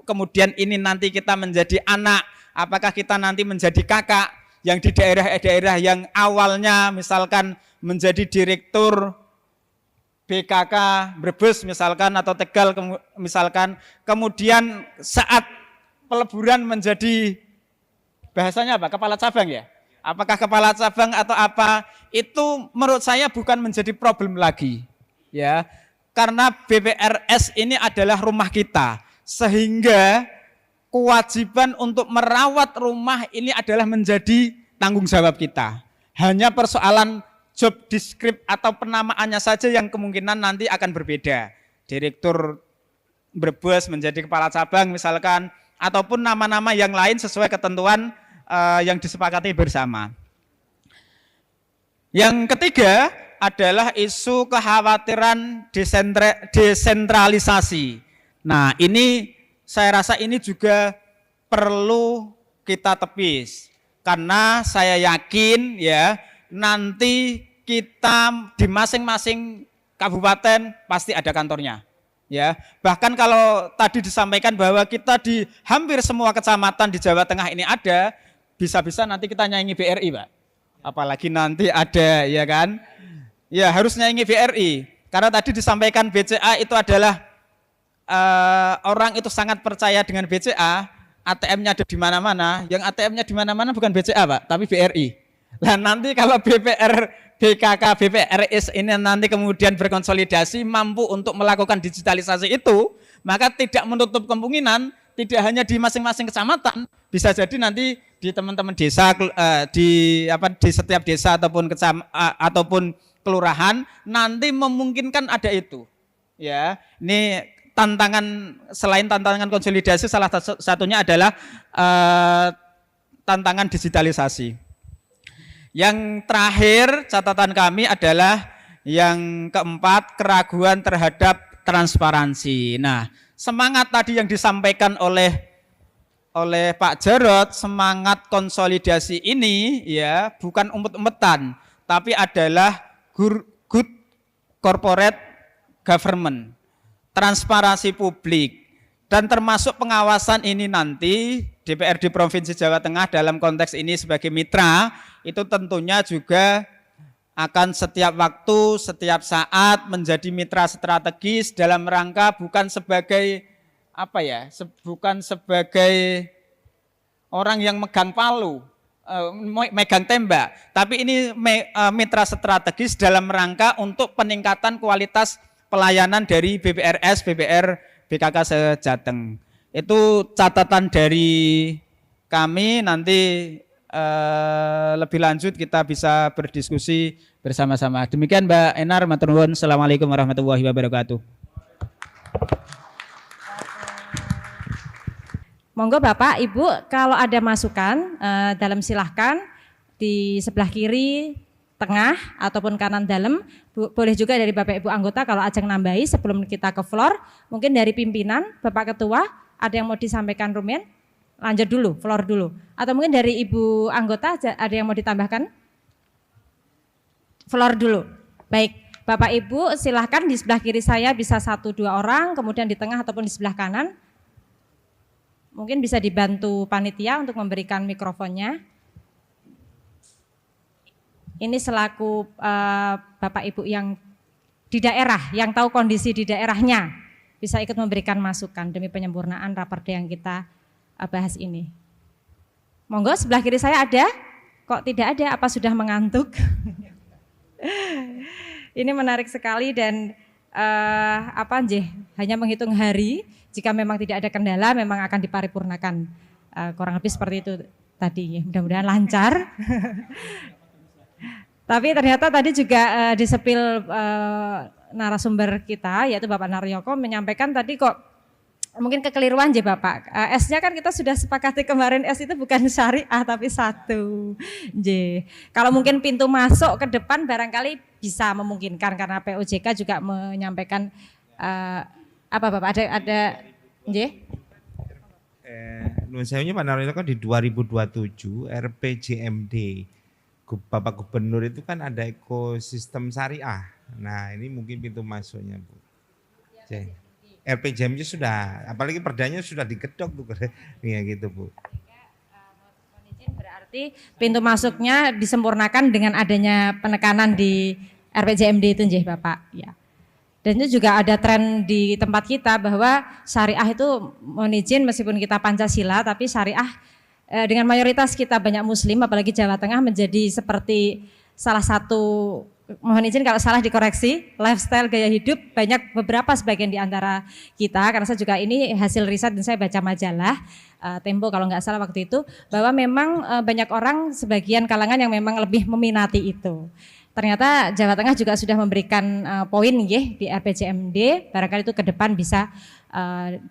kemudian ini nanti kita menjadi anak, apakah kita nanti menjadi kakak yang di daerah-daerah yang awalnya misalkan menjadi direktur BKK Brebes misalkan atau Tegal misalkan, kemudian saat peleburan menjadi bahasanya apa? Kepala cabang, ya? Apakah kepala cabang atau apa, itu menurut saya bukan menjadi problem lagi, ya, karena BPRS ini adalah rumah kita, sehingga kewajiban untuk merawat rumah ini adalah menjadi tanggung jawab kita. Hanya persoalan job description atau penamaannya saja yang kemungkinan nanti akan berbeda. Direktur Brebes menjadi kepala cabang misalkan, ataupun nama-nama yang lain sesuai ketentuan yang disepakati bersama. Yang ketiga adalah isu kekhawatiran desentralisasi. Nah, ini saya rasa ini juga perlu kita tepis, karena saya yakin, ya, nanti kita di masing-masing kabupaten pasti ada kantornya, ya. Bahkan kalau tadi disampaikan bahwa kita di hampir semua kecamatan di Jawa Tengah ini ada, bisa-bisa nanti kita nyaingi BRI, Pak. Apalagi nanti ada, ya kan? Ya, harus nyaingi BRI. Karena tadi disampaikan BCA itu adalah orang itu sangat percaya dengan BCA, ATM-nya ada di mana-mana. Yang ATM-nya di mana-mana bukan BCA, Pak, tapi BRI. Nah, nanti kalau BPR, BKK, BPRS ini nanti kemudian berkonsolidasi mampu untuk melakukan digitalisasi itu, maka tidak menutup kemungkinan tidak hanya di masing-masing kecamatan, bisa jadi nanti di teman-teman desa, di setiap desa ataupun kelurahan nanti memungkinkan ada itu, ya. Ini tantangan, selain tantangan konsolidasi, salah satunya adalah tantangan digitalisasi. Yang terakhir catatan kami adalah yang keempat, keraguan terhadap transparansi. Nah, semangat tadi yang disampaikan oleh Pak Jarod, semangat konsolidasi ini, ya, bukan umpet-umpetan, tapi adalah good corporate government, transparansi publik, dan termasuk pengawasan ini nanti DPRD Provinsi Jawa Tengah dalam konteks ini sebagai mitra, itu tentunya juga akan setiap waktu, setiap saat menjadi mitra strategis dalam rangka bukan sebagai bukan sebagai orang yang megang palu, megang tembak, tapi ini mitra strategis dalam rangka untuk peningkatan kualitas pelayanan dari BPRS, BPR, BKK se-Jateng. Itu catatan dari kami, nanti lebih lanjut kita bisa berdiskusi bersama-sama. Demikian Mbak Enar, matur nuwun. Assalamualaikum warahmatullahi wabarakatuh. Monggo Bapak, Ibu, kalau ada masukan dalam silahkan di sebelah kiri, tengah, ataupun kanan dalam. Boleh juga dari Bapak Ibu anggota kalau ajeng nambahi sebelum kita ke floor. Mungkin dari pimpinan, Bapak Ketua, ada yang mau disampaikan Rumen? Lanjut dulu, floor dulu. Atau mungkin dari Ibu anggota ada yang mau ditambahkan? Floor dulu. Baik, Bapak Ibu silahkan di sebelah kiri saya bisa 1-2 orang, kemudian di tengah ataupun di sebelah kanan. mungkin bisa dibantu panitia untuk memberikan mikrofonnya. Ini selaku Bapak Ibu yang di daerah, yang tahu kondisi di daerahnya, bisa ikut memberikan masukan demi penyempurnaan raperda yang kita bahas ini. Monggo, sebelah kiri saya ada, kok tidak ada, apa sudah mengantuk? Ini menarik sekali dan hanya menghitung hari, jika memang tidak ada kendala memang akan diparipurnakan. Kurang lebih seperti itu tadi, mudah-mudahan lancar. Tapi ternyata tadi juga disepil narasumber kita, yaitu Bapak Naryoko menyampaikan tadi kok mungkin kekeliruan ya Bapak. S-nya kan kita sudah sepakati kemarin, S itu bukan syariah tapi satu. J. Kalau mungkin pintu masuk ke depan barangkali bisa memungkinkan karena POJK juga menyampaikan apa Bapak ada J? Nuwun sewunya Pak Naryoko di 2027 RPJMD. Bapak Gubernur itu kan ada ekosistem syariah. Nah ini mungkin pintu masuknya Bu. RPJMD sudah, apalagi perdanya sudah digedok tuh, ya gitu Bu. Berarti pintu masuknya disempurnakan dengan adanya penekanan di RPJMD itu njih Bapak. Ya. Dan itu juga ada tren di tempat kita bahwa syariah itu mohon izin meskipun kita Pancasila tapi syariah dengan mayoritas kita banyak muslim apalagi Jawa Tengah menjadi seperti salah satu, mohon izin kalau salah dikoreksi, lifestyle gaya hidup banyak beberapa sebagian di antara kita, karena saya juga ini hasil riset dan saya baca majalah Tempo kalau nggak salah waktu itu, bahwa memang banyak orang sebagian kalangan yang memang lebih meminati itu. Ternyata Jawa Tengah juga sudah memberikan poin di RPJMD, barangkali itu ke depan bisa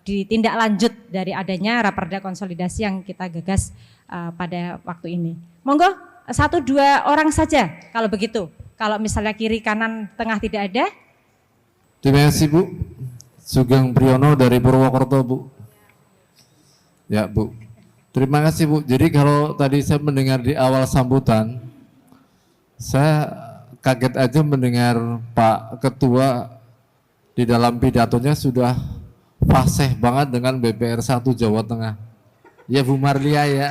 ditindak lanjut dari adanya raperda konsolidasi yang kita gagas pada waktu ini. Monggo 1-2 orang saja kalau begitu. Kalau misalnya kiri kanan tengah tidak ada. Terima kasih Bu. Sugeng Priyono dari Purwokerto Bu. Ya Bu. Terima kasih Bu. Jadi kalau tadi saya mendengar di awal sambutan, saya kaget aja mendengar Pak Ketua di dalam pidatonya sudah fasih banget dengan BPR 1 Jawa Tengah. Ya Bu Marlia ya.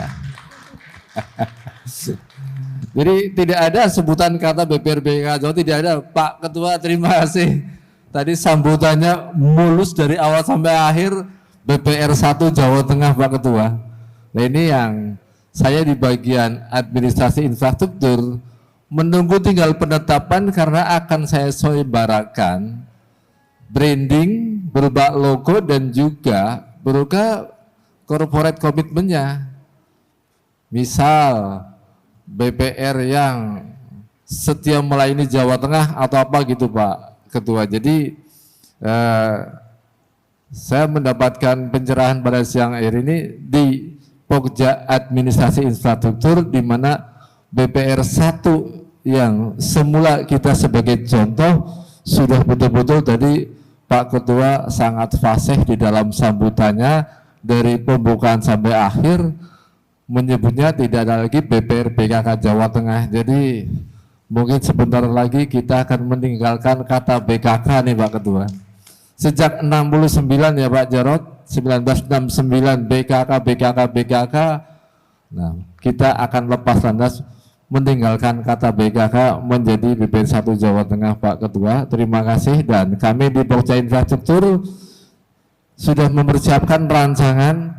Jadi tidak ada sebutan kata BPR BK Jawa, tidak ada. Pak Ketua terima kasih. Tadi sambutannya mulus dari awal sampai akhir BPR 1 Jawa Tengah Pak Ketua. Nah ini yang saya di bagian administrasi infrastruktur menunggu tinggal penetapan karena akan saya soebarakan branding berupa logo dan juga berupa corporate komitmennya. Misal BPR yang setia melayani Jawa Tengah atau apa gitu Pak Ketua. Jadi saya mendapatkan pencerahan pada siang hari ini di Pokja Administrasi Infrastruktur di mana BPR 1 yang semula kita sebagai contoh sudah betul-betul tadi Pak Ketua sangat fasih di dalam sambutannya dari pembukaan sampai akhir menyebutnya tidak ada lagi BPR BKK Jawa Tengah. Jadi mungkin sebentar lagi kita akan meninggalkan kata BKK nih Pak Ketua. Sejak 69 ya Pak Jarot, 1969 BKK. Nah, kita akan lepas landas meninggalkan kata BKK menjadi BPR 1 Jawa Tengah Pak Ketua. Terima kasih dan kami di Pokja Infrastruktur sudah mempersiapkan rancangan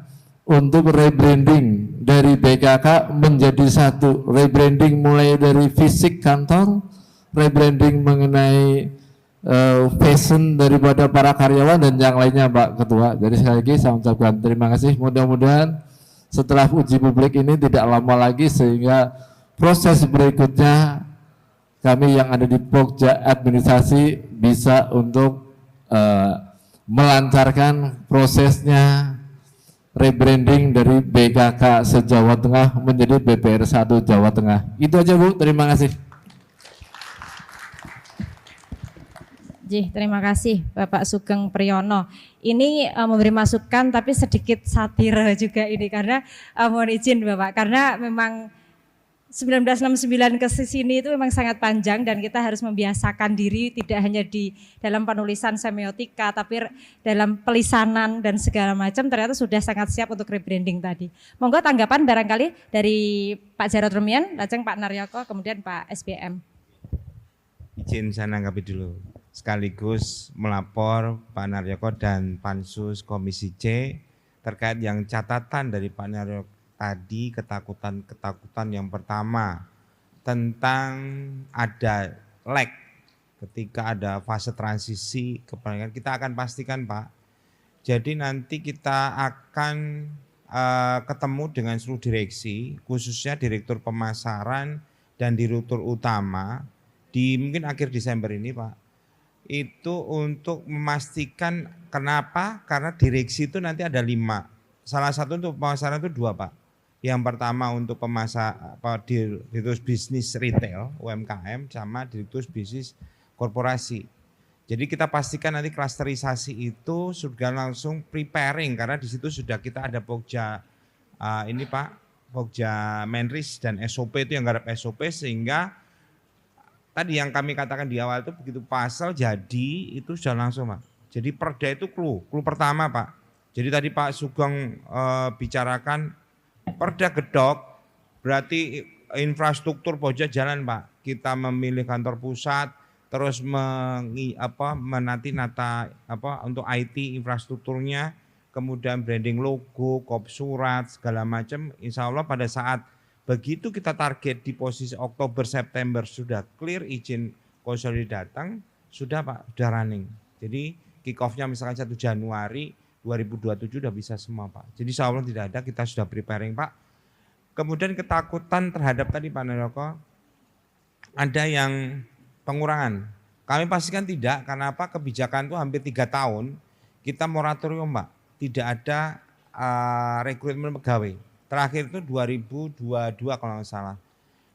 untuk rebranding dari BKK menjadi satu. Rebranding mulai dari fisik kantor, rebranding mengenai fashion daripada para karyawan dan yang lainnya Pak Ketua. Jadi sekali lagi saya ucapkan terima kasih. Mudah-mudahan setelah uji publik ini tidak lama lagi sehingga proses berikutnya kami yang ada di Pokja Administrasi bisa untuk melancarkan prosesnya rebranding dari BKK se-Jawa Tengah menjadi BPR 1 Jawa Tengah. Itu aja Bu, terima kasih. Terima kasih Bapak Sugeng Priyono. Ini memberi masukan tapi sedikit satir juga ini karena mohon izin Bapak, karena memang 1969 ke sini itu memang sangat panjang dan kita harus membiasakan diri tidak hanya di dalam penulisan semiotika tapi dalam pelisanan dan segala macam ternyata sudah sangat siap untuk rebranding tadi. Monggo tanggapan barangkali dari Pak Jarod Rumian, lajeng Pak Naryoko, kemudian Pak SBM. Izin saya nanggapi dulu. Sekaligus melapor Pak Naryoko dan Pansus Komisi C terkait yang catatan dari Pak Naryoko tadi, ketakutan yang pertama tentang ada lag ketika ada fase transisi kepemimpinan. Kita akan pastikan Pak, jadi nanti kita akan ketemu dengan seluruh direksi, khususnya Direktur Pemasaran dan Direktur Utama di mungkin akhir Desember ini Pak, itu untuk memastikan kenapa, karena direksi itu nanti ada 5, salah satu untuk pemasaran itu 2 Pak. Yang pertama untuk direktur bisnis retail UMKM sama direktur bisnis korporasi. Jadi kita pastikan nanti klasterisasi itu sudah langsung preparing karena di situ sudah kita ada Pokja ini Pak, Pokja Menris dan SOP itu yang garap SOP, sehingga tadi yang kami katakan di awal itu begitu pasal jadi itu sudah langsung Pak. Jadi perda itu clue pertama Pak. Jadi tadi Pak Sugeng bicarakan perda gedok berarti infrastruktur pojok jalan Pak. Kita memilih kantor pusat, terus menata untuk IT infrastrukturnya, kemudian branding logo, kop surat segala macam. Insya Allah pada saat begitu kita target di posisi Oktober September sudah clear izin konsolidasi datang, sudah Pak, sudah running. Jadi kick off-nya misalkan 1 Januari 2027 udah bisa semua Pak. Jadi insya Allah tidak ada, kita sudah preparing Pak. Kemudian ketakutan terhadap tadi Pak Naryoko, ada yang pengurangan. Kami pastikan tidak, karena apa? Kebijakan itu hampir 3 tahun, kita moratorium Pak. Tidak ada rekrutmen pegawai. Terakhir itu 2022 kalau nggak salah.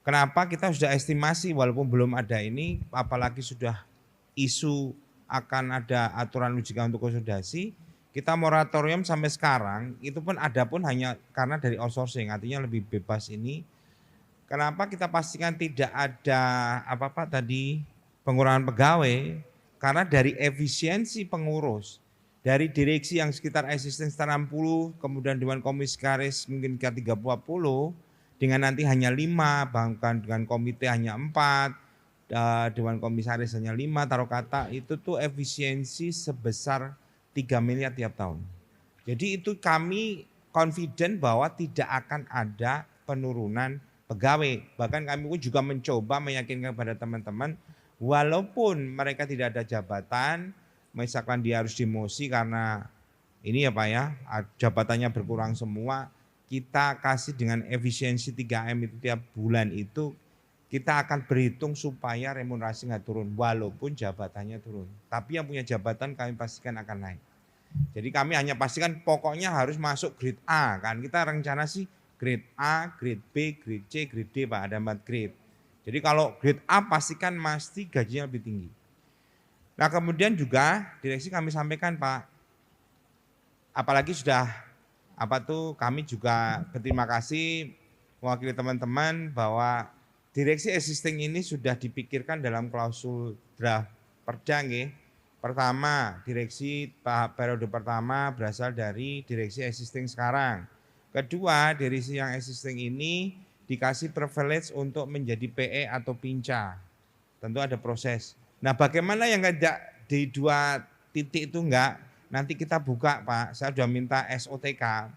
Kenapa? Kita sudah estimasi walaupun belum ada ini, apalagi sudah isu akan ada aturan OJK untuk konsolidasi, kita moratorium sampai sekarang, itu pun ada pun hanya karena dari outsourcing, artinya lebih bebas ini. Kenapa kita pastikan tidak ada apa-apa tadi pengurangan pegawai? Karena dari efisiensi pengurus, dari direksi yang sekitar existing 60, kemudian Dewan Komisaris mungkin ke 30, dengan nanti hanya 5, bahkan dengan komite hanya 4, Dewan Komisaris hanya 5, taruh kata itu tuh efisiensi sebesar 3 miliar tiap tahun. Jadi itu kami confident bahwa tidak akan ada penurunan pegawai. Bahkan kami pun juga mencoba meyakinkan kepada teman-teman, walaupun mereka tidak ada jabatan, misalkan dia harus demosi karena ini ya Pak ya, jabatannya berkurang semua, kita kasih dengan efisiensi 3M itu tiap bulan itu, kita akan berhitung supaya remunerasi nggak turun, walaupun jabatannya turun. Tapi yang punya jabatan kami pastikan akan naik. Jadi kami hanya pastikan pokoknya harus masuk grade A kan. Kita rencana sih grade A, grade B, grade C, grade D Pak, ada 4 grade. Jadi kalau grade A pastikan pasti gajinya lebih tinggi. Nah kemudian juga direksi kami sampaikan Pak, apalagi sudah kami juga berterima kasih mewakili teman-teman bahwa direksi existing ini sudah dipikirkan dalam klausul draft perda nggih. Pertama, direksi periode pertama berasal dari direksi existing sekarang. Kedua, direksi yang existing ini dikasih privilege untuk menjadi PE atau pinca. Tentu ada proses. Nah, bagaimana yang enggak di 2 titik itu enggak? Nanti kita buka Pak, saya sudah minta SOTK,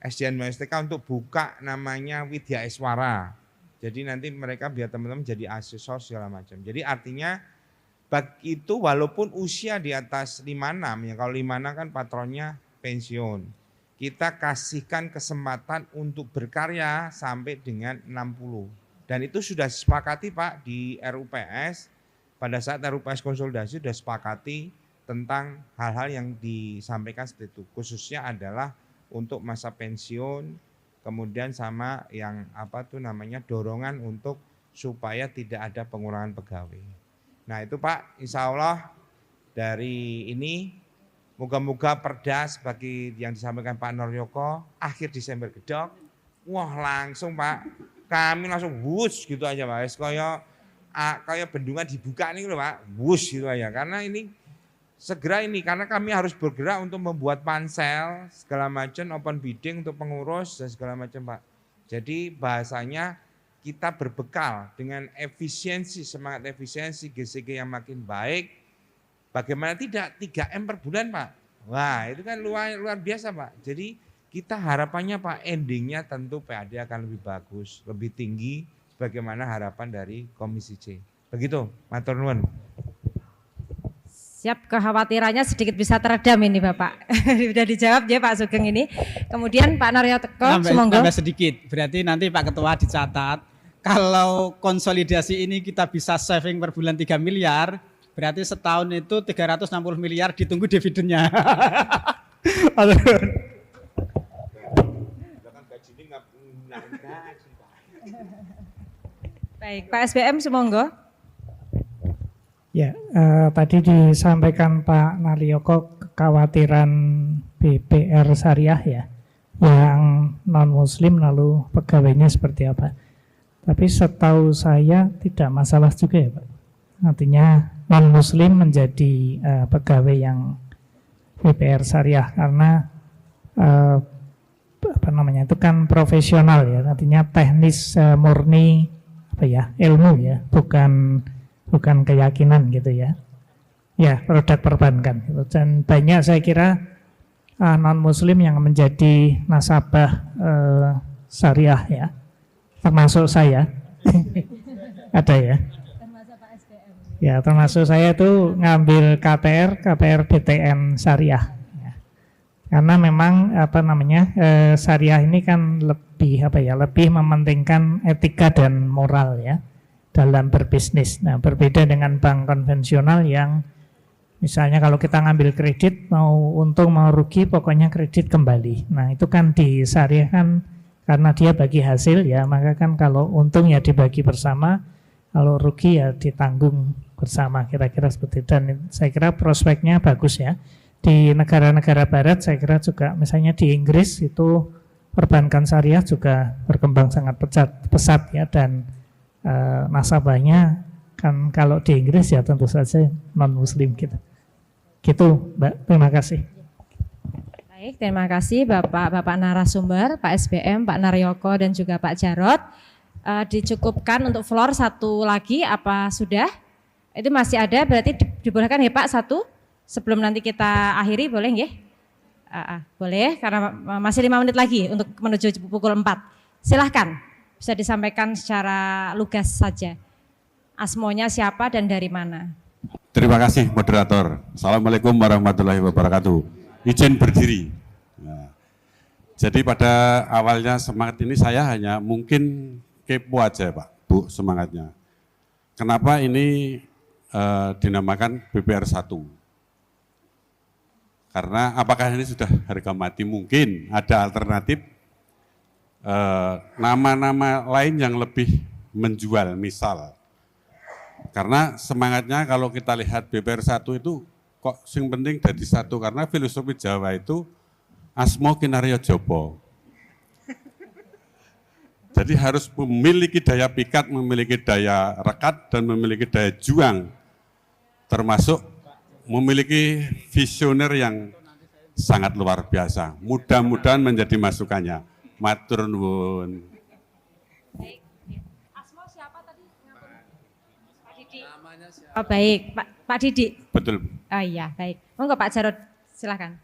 SDN STK untuk buka namanya Widya Eswara. Jadi nanti mereka biar teman-teman jadi asesor segala macam. Jadi artinya itu walaupun usia di atas 56, ya kalau 56 kan patronnya pensiun. Kita kasihkan kesempatan untuk berkarya sampai dengan 60. Dan itu sudah disepakati Pak di RUPS, pada saat RUPS konsolidasi sudah disepakati tentang hal-hal yang disampaikan seperti itu. Khususnya adalah untuk masa pensiun, kemudian sama yang dorongan untuk supaya tidak ada pengurangan pegawai. Nah itu Pak, insya Allah dari ini moga-moga perda sebagai yang disampaikan Pak Naryoko akhir Desember gedok, wah langsung Pak kami langsung wush gitu aja Pak. Kayak bendungan dibuka nih loh Pak, wush gitu aja. Karena ini segera ini, karena kami harus bergerak untuk membuat pansel, segala macam, open bidding untuk pengurus dan segala macam Pak. Jadi bahasanya kita berbekal dengan efisiensi, semangat efisiensi GCG yang makin baik, bagaimana tidak 3M per bulan Pak. Wah itu kan luar biasa Pak. Jadi kita harapannya Pak, endingnya tentu PAD akan lebih bagus, lebih tinggi, bagaimana harapan dari Komisi C. Begitu, matur nuwun. Siap, kekhawatirannya sedikit bisa teredam ini Bapak. Sudah dijawab ya Pak Sugeng ini. Kemudian Pak Naryo Teko, semonggo. Tambah sedikit, berarti nanti Pak Ketua dicatat, kalau konsolidasi ini kita bisa saving per bulan 3 miliar, berarti setahun itu 360 miliar, ditunggu dividennya. Baik, Pak SBM semonggo. Ya, tadi disampaikan Pak Naryoko kekhawatiran BPR syariah ya, yang non-muslim lalu pegawainya seperti apa. Tapi setahu saya tidak masalah juga ya Pak. Artinya non-muslim menjadi pegawai yang BPR syariah karena itu kan profesional ya, artinya teknis murni ilmu ya, bukan keyakinan gitu ya. Ya, produk perbankan gitu. Dan banyak saya kira non muslim yang menjadi nasabah syariah ya. Termasuk saya. Ada ya. Ya, termasuk saya itu ngambil KPR BTN syariah. Ya. Karena memang syariah ini kan lebih mementingkan etika dan moral ya dalam berbisnis. Nah, berbeda dengan bank konvensional yang misalnya kalau kita ngambil kredit mau untung mau rugi pokoknya kredit kembali. Nah, itu kan di syariah kan karena dia bagi hasil ya, maka kan kalau untung ya dibagi bersama, kalau rugi ya ditanggung bersama, kira-kira seperti itu. Dan saya kira prospeknya bagus ya. Di negara-negara barat saya kira juga misalnya di Inggris itu perbankan syariah juga berkembang sangat pesat ya, dan nasabahnya kan kalau di Inggris ya tentu saja non-muslim gitu. Gitu Mbak, terima kasih. Baik, terima kasih Bapak narasumber, Pak SBM, Pak Naryoko dan juga Pak Jarot. Dicukupkan untuk floor satu lagi, apa sudah? Itu masih ada, berarti dibolehkan ya Pak satu? Sebelum nanti kita akhiri boleh ya? Boleh, karena masih 5 menit lagi untuk menuju pukul 4. Silahkan, bisa disampaikan secara lugas saja. Asmonya siapa dan dari mana? Terima kasih moderator. Assalamualaikum warahmatullahi wabarakatuh. Izin berdiri. Nah, jadi pada awalnya semangat ini saya hanya mungkin kepo aja Pak, Bu semangatnya. Kenapa ini dinamakan BPR 1? Karena apakah ini sudah harga mati? Mungkin ada alternatif nama-nama lain yang lebih menjual misal. Karena semangatnya kalau kita lihat BPR 1 itu kok sing penting jadi satu, karena filosofi Jawa itu asmo kinarya jopo. Jadi harus memiliki daya pikat, memiliki daya rekat, dan memiliki daya juang. Termasuk memiliki visioner yang sangat luar biasa. Mudah-mudahan menjadi masukannya. Matur nuwun. Asmo siapa tadi? Pak Didi. Oh baik, Pak Didi. Betul. Oh iya, baik. Monggo Pak Jarot, silakan.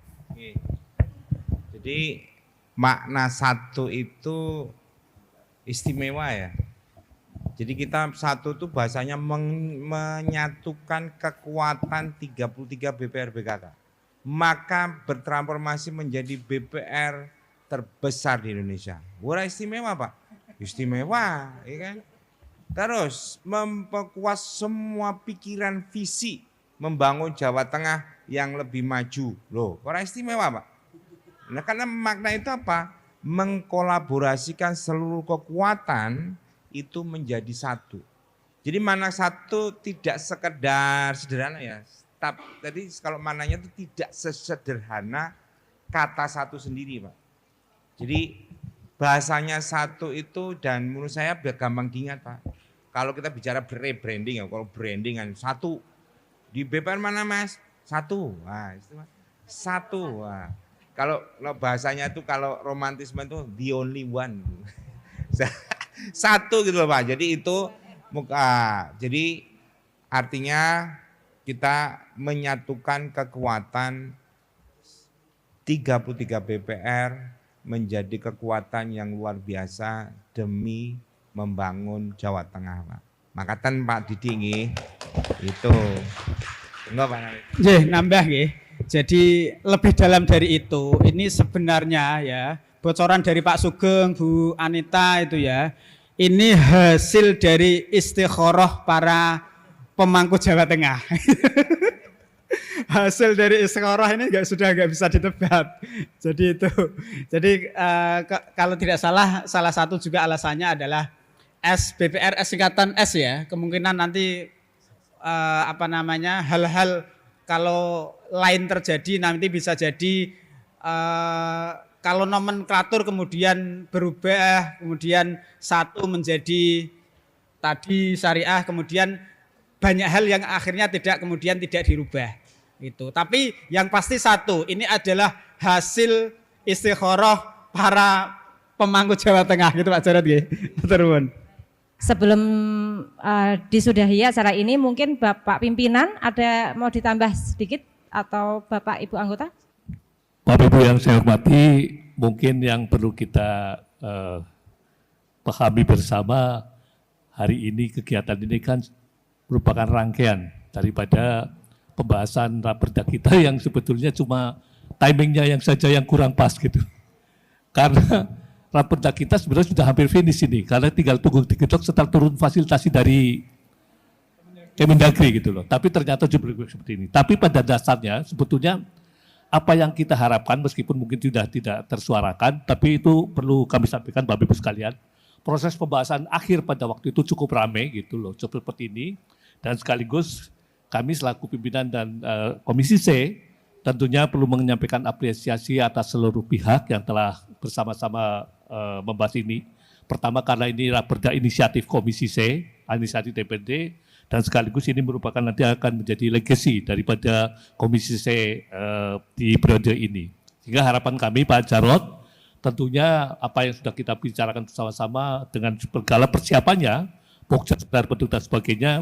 Jadi makna satu itu istimewa ya. Jadi kita satu itu bahasanya menyatukan kekuatan 33 BPR BKK. Maka bertransformasi menjadi BPR terbesar di Indonesia. Ora istimewa Pak? Istimewa, ya kan? Terus memperkuat semua pikiran visi membangun Jawa Tengah yang lebih maju. Loh, ora istimewa Pak? Nah, karena makna itu apa? Mengkolaborasikan seluruh kekuatan itu menjadi satu. Jadi mana satu tidak sekedar sederhana ya. Tadi kalau mananya itu tidak sesederhana kata satu sendiri Pak. Jadi bahasanya satu itu, dan menurut saya biar gampang diingat Pak. Kalau kita bicara rebranding ya, kalau branding kan satu. Di BPR mana Mas? Satu. Nah, satu. Nah, kalau bahasanya itu kalau romantisme itu the only one. Satu gitu loh Pak. Jadi itu jadi artinya kita menyatukan kekuatan 33 BPR menjadi kekuatan yang luar biasa demi membangun Jawa Tengah, Pak. Makatan Pak Didi nggih. Itu. Enggak Pak. Nambah nggih. Jadi lebih dalam dari itu, ini sebenarnya ya, bocoran dari Pak Sugeng, Bu Anita itu ya, ini hasil dari istikharah para pemangku Jawa Tengah. Hasil dari istikharah ini sudah nggak bisa ditebak. Jadi itu. Jadi kalau tidak salah satu juga alasannya adalah BPR singkatan S ya. Kemungkinan nanti hal-hal kalau lain terjadi nanti bisa jadi kalau nomenklatur kemudian berubah, kemudian satu menjadi tadi syariah, kemudian banyak hal yang akhirnya tidak dirubah. Itu. Tapi yang pasti satu, ini adalah hasil istikharah para pemangku Jawa Tengah gitu Pak Jarod nggih. Matur. Sebelum disudahi acara ini, mungkin Bapak Pimpinan ada mau ditambah sedikit atau Bapak Ibu anggota? Bapak Ibu yang saya hormati, mungkin yang perlu kita pahami bersama, hari ini kegiatan ini kan merupakan rangkaian daripada pembahasan raperda kita yang sebetulnya cuma timingnya yang saja yang kurang pas gitu. Karena raperda kita sebenarnya sudah hampir finish ini, karena tinggal tunggu diketok setelah turun fasilitasi dari Kemendagri gitu loh. Tapi ternyata juga seperti ini. Tapi pada dasarnya sebetulnya apa yang kita harapkan meskipun mungkin sudah tidak tersuarakan, tapi itu perlu kami sampaikan Bapak Ibu sekalian. Proses pembahasan akhir pada waktu itu cukup ramai gitu loh, seperti ini. Dan sekaligus kami selaku pimpinan dan Komisi C tentunya perlu menyampaikan apresiasi atas seluruh pihak yang telah bersama-sama membahas ini. Pertama karena ini raperda inisiatif Komisi C, inisiatif DPD, dan sekaligus ini merupakan nanti akan menjadi legacy daripada Komisi C di periode ini. Sehingga harapan kami Pak Jarod, tentunya apa yang sudah kita bicarakan bersama-sama dengan segala persiapannya, pokja sebentar bentuk dan sebagainya.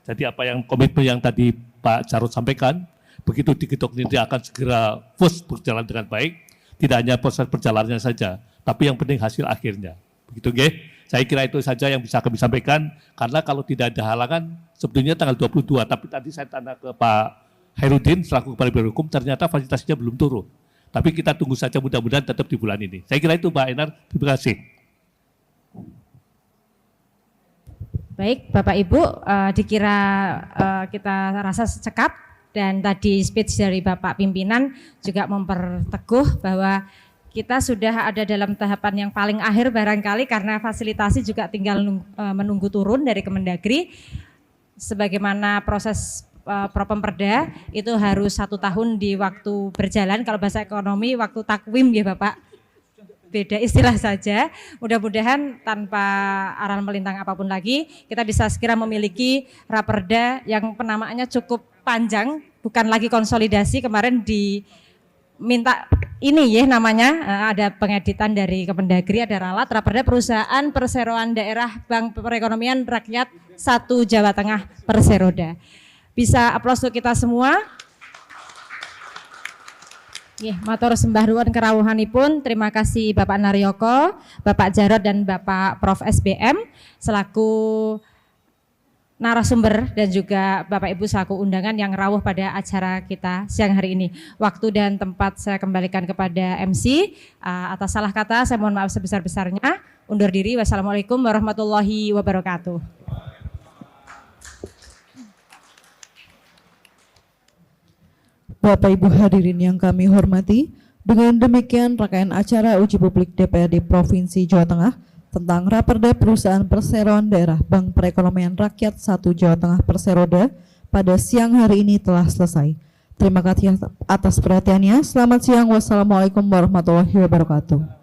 Jadi apa yang komitmen yang tadi Pak Jarod sampaikan, begitu diketok ini akan segera berjalan dengan baik, tidak hanya proses perjalanannya saja, tapi yang penting hasil akhirnya. Begitu nggih? Saya kira itu saja yang bisa kami sampaikan, karena kalau tidak ada halangan, sebetulnya tanggal 22, tapi tadi saya tanya ke Pak Hairudin, selaku Kepala Biro Hukum, ternyata fasilitasnya belum turun. Tapi kita tunggu saja mudah-mudahan tetap di bulan ini. Saya kira itu Pak Enar, terima kasih. Baik, Bapak Ibu, dikira kita rasa cekap dan tadi speech dari Bapak Pimpinan juga memperteguh bahwa kita sudah ada dalam tahapan yang paling akhir barangkali karena fasilitasi juga tinggal menunggu turun dari Kemendagri. Sebagaimana proses Propemperda itu harus 1 tahun di waktu berjalan, kalau bahasa ekonomi waktu takwim ya Bapak. Beda istilah saja, mudah-mudahan tanpa aral melintang apapun lagi, kita bisa segera memiliki raperda yang penamaannya cukup panjang, bukan lagi konsolidasi, kemarin diminta ini ya namanya, ada pengeditan dari Kemendagri, ada ralat, raperda perusahaan perseroan daerah Bank Perekonomian Rakyat 1 Jawa Tengah Perseroda. Bisa aplaus untuk kita semua. Matur sembah nuwun kerawuhanipun. Terima kasih Bapak Naryoko, Bapak Jarod dan Bapak Prof SBM selaku narasumber dan juga Bapak Ibu selaku undangan yang rawuh pada acara kita siang hari ini. Waktu dan tempat saya kembalikan kepada MC. Atas salah kata saya mohon maaf sebesar-besarnya. Undur diri. Wassalamualaikum warahmatullahi wabarakatuh. Bapak Ibu hadirin yang kami hormati, dengan demikian rangkaian acara uji publik DPRD Provinsi Jawa Tengah tentang Raperda Perusahaan Perseroan Daerah Bank Perekonomian Rakyat 1 Jawa Tengah Perseroda pada siang hari ini telah selesai. Terima kasih atas perhatiannya. Selamat siang. Wassalamualaikum warahmatullahi wabarakatuh.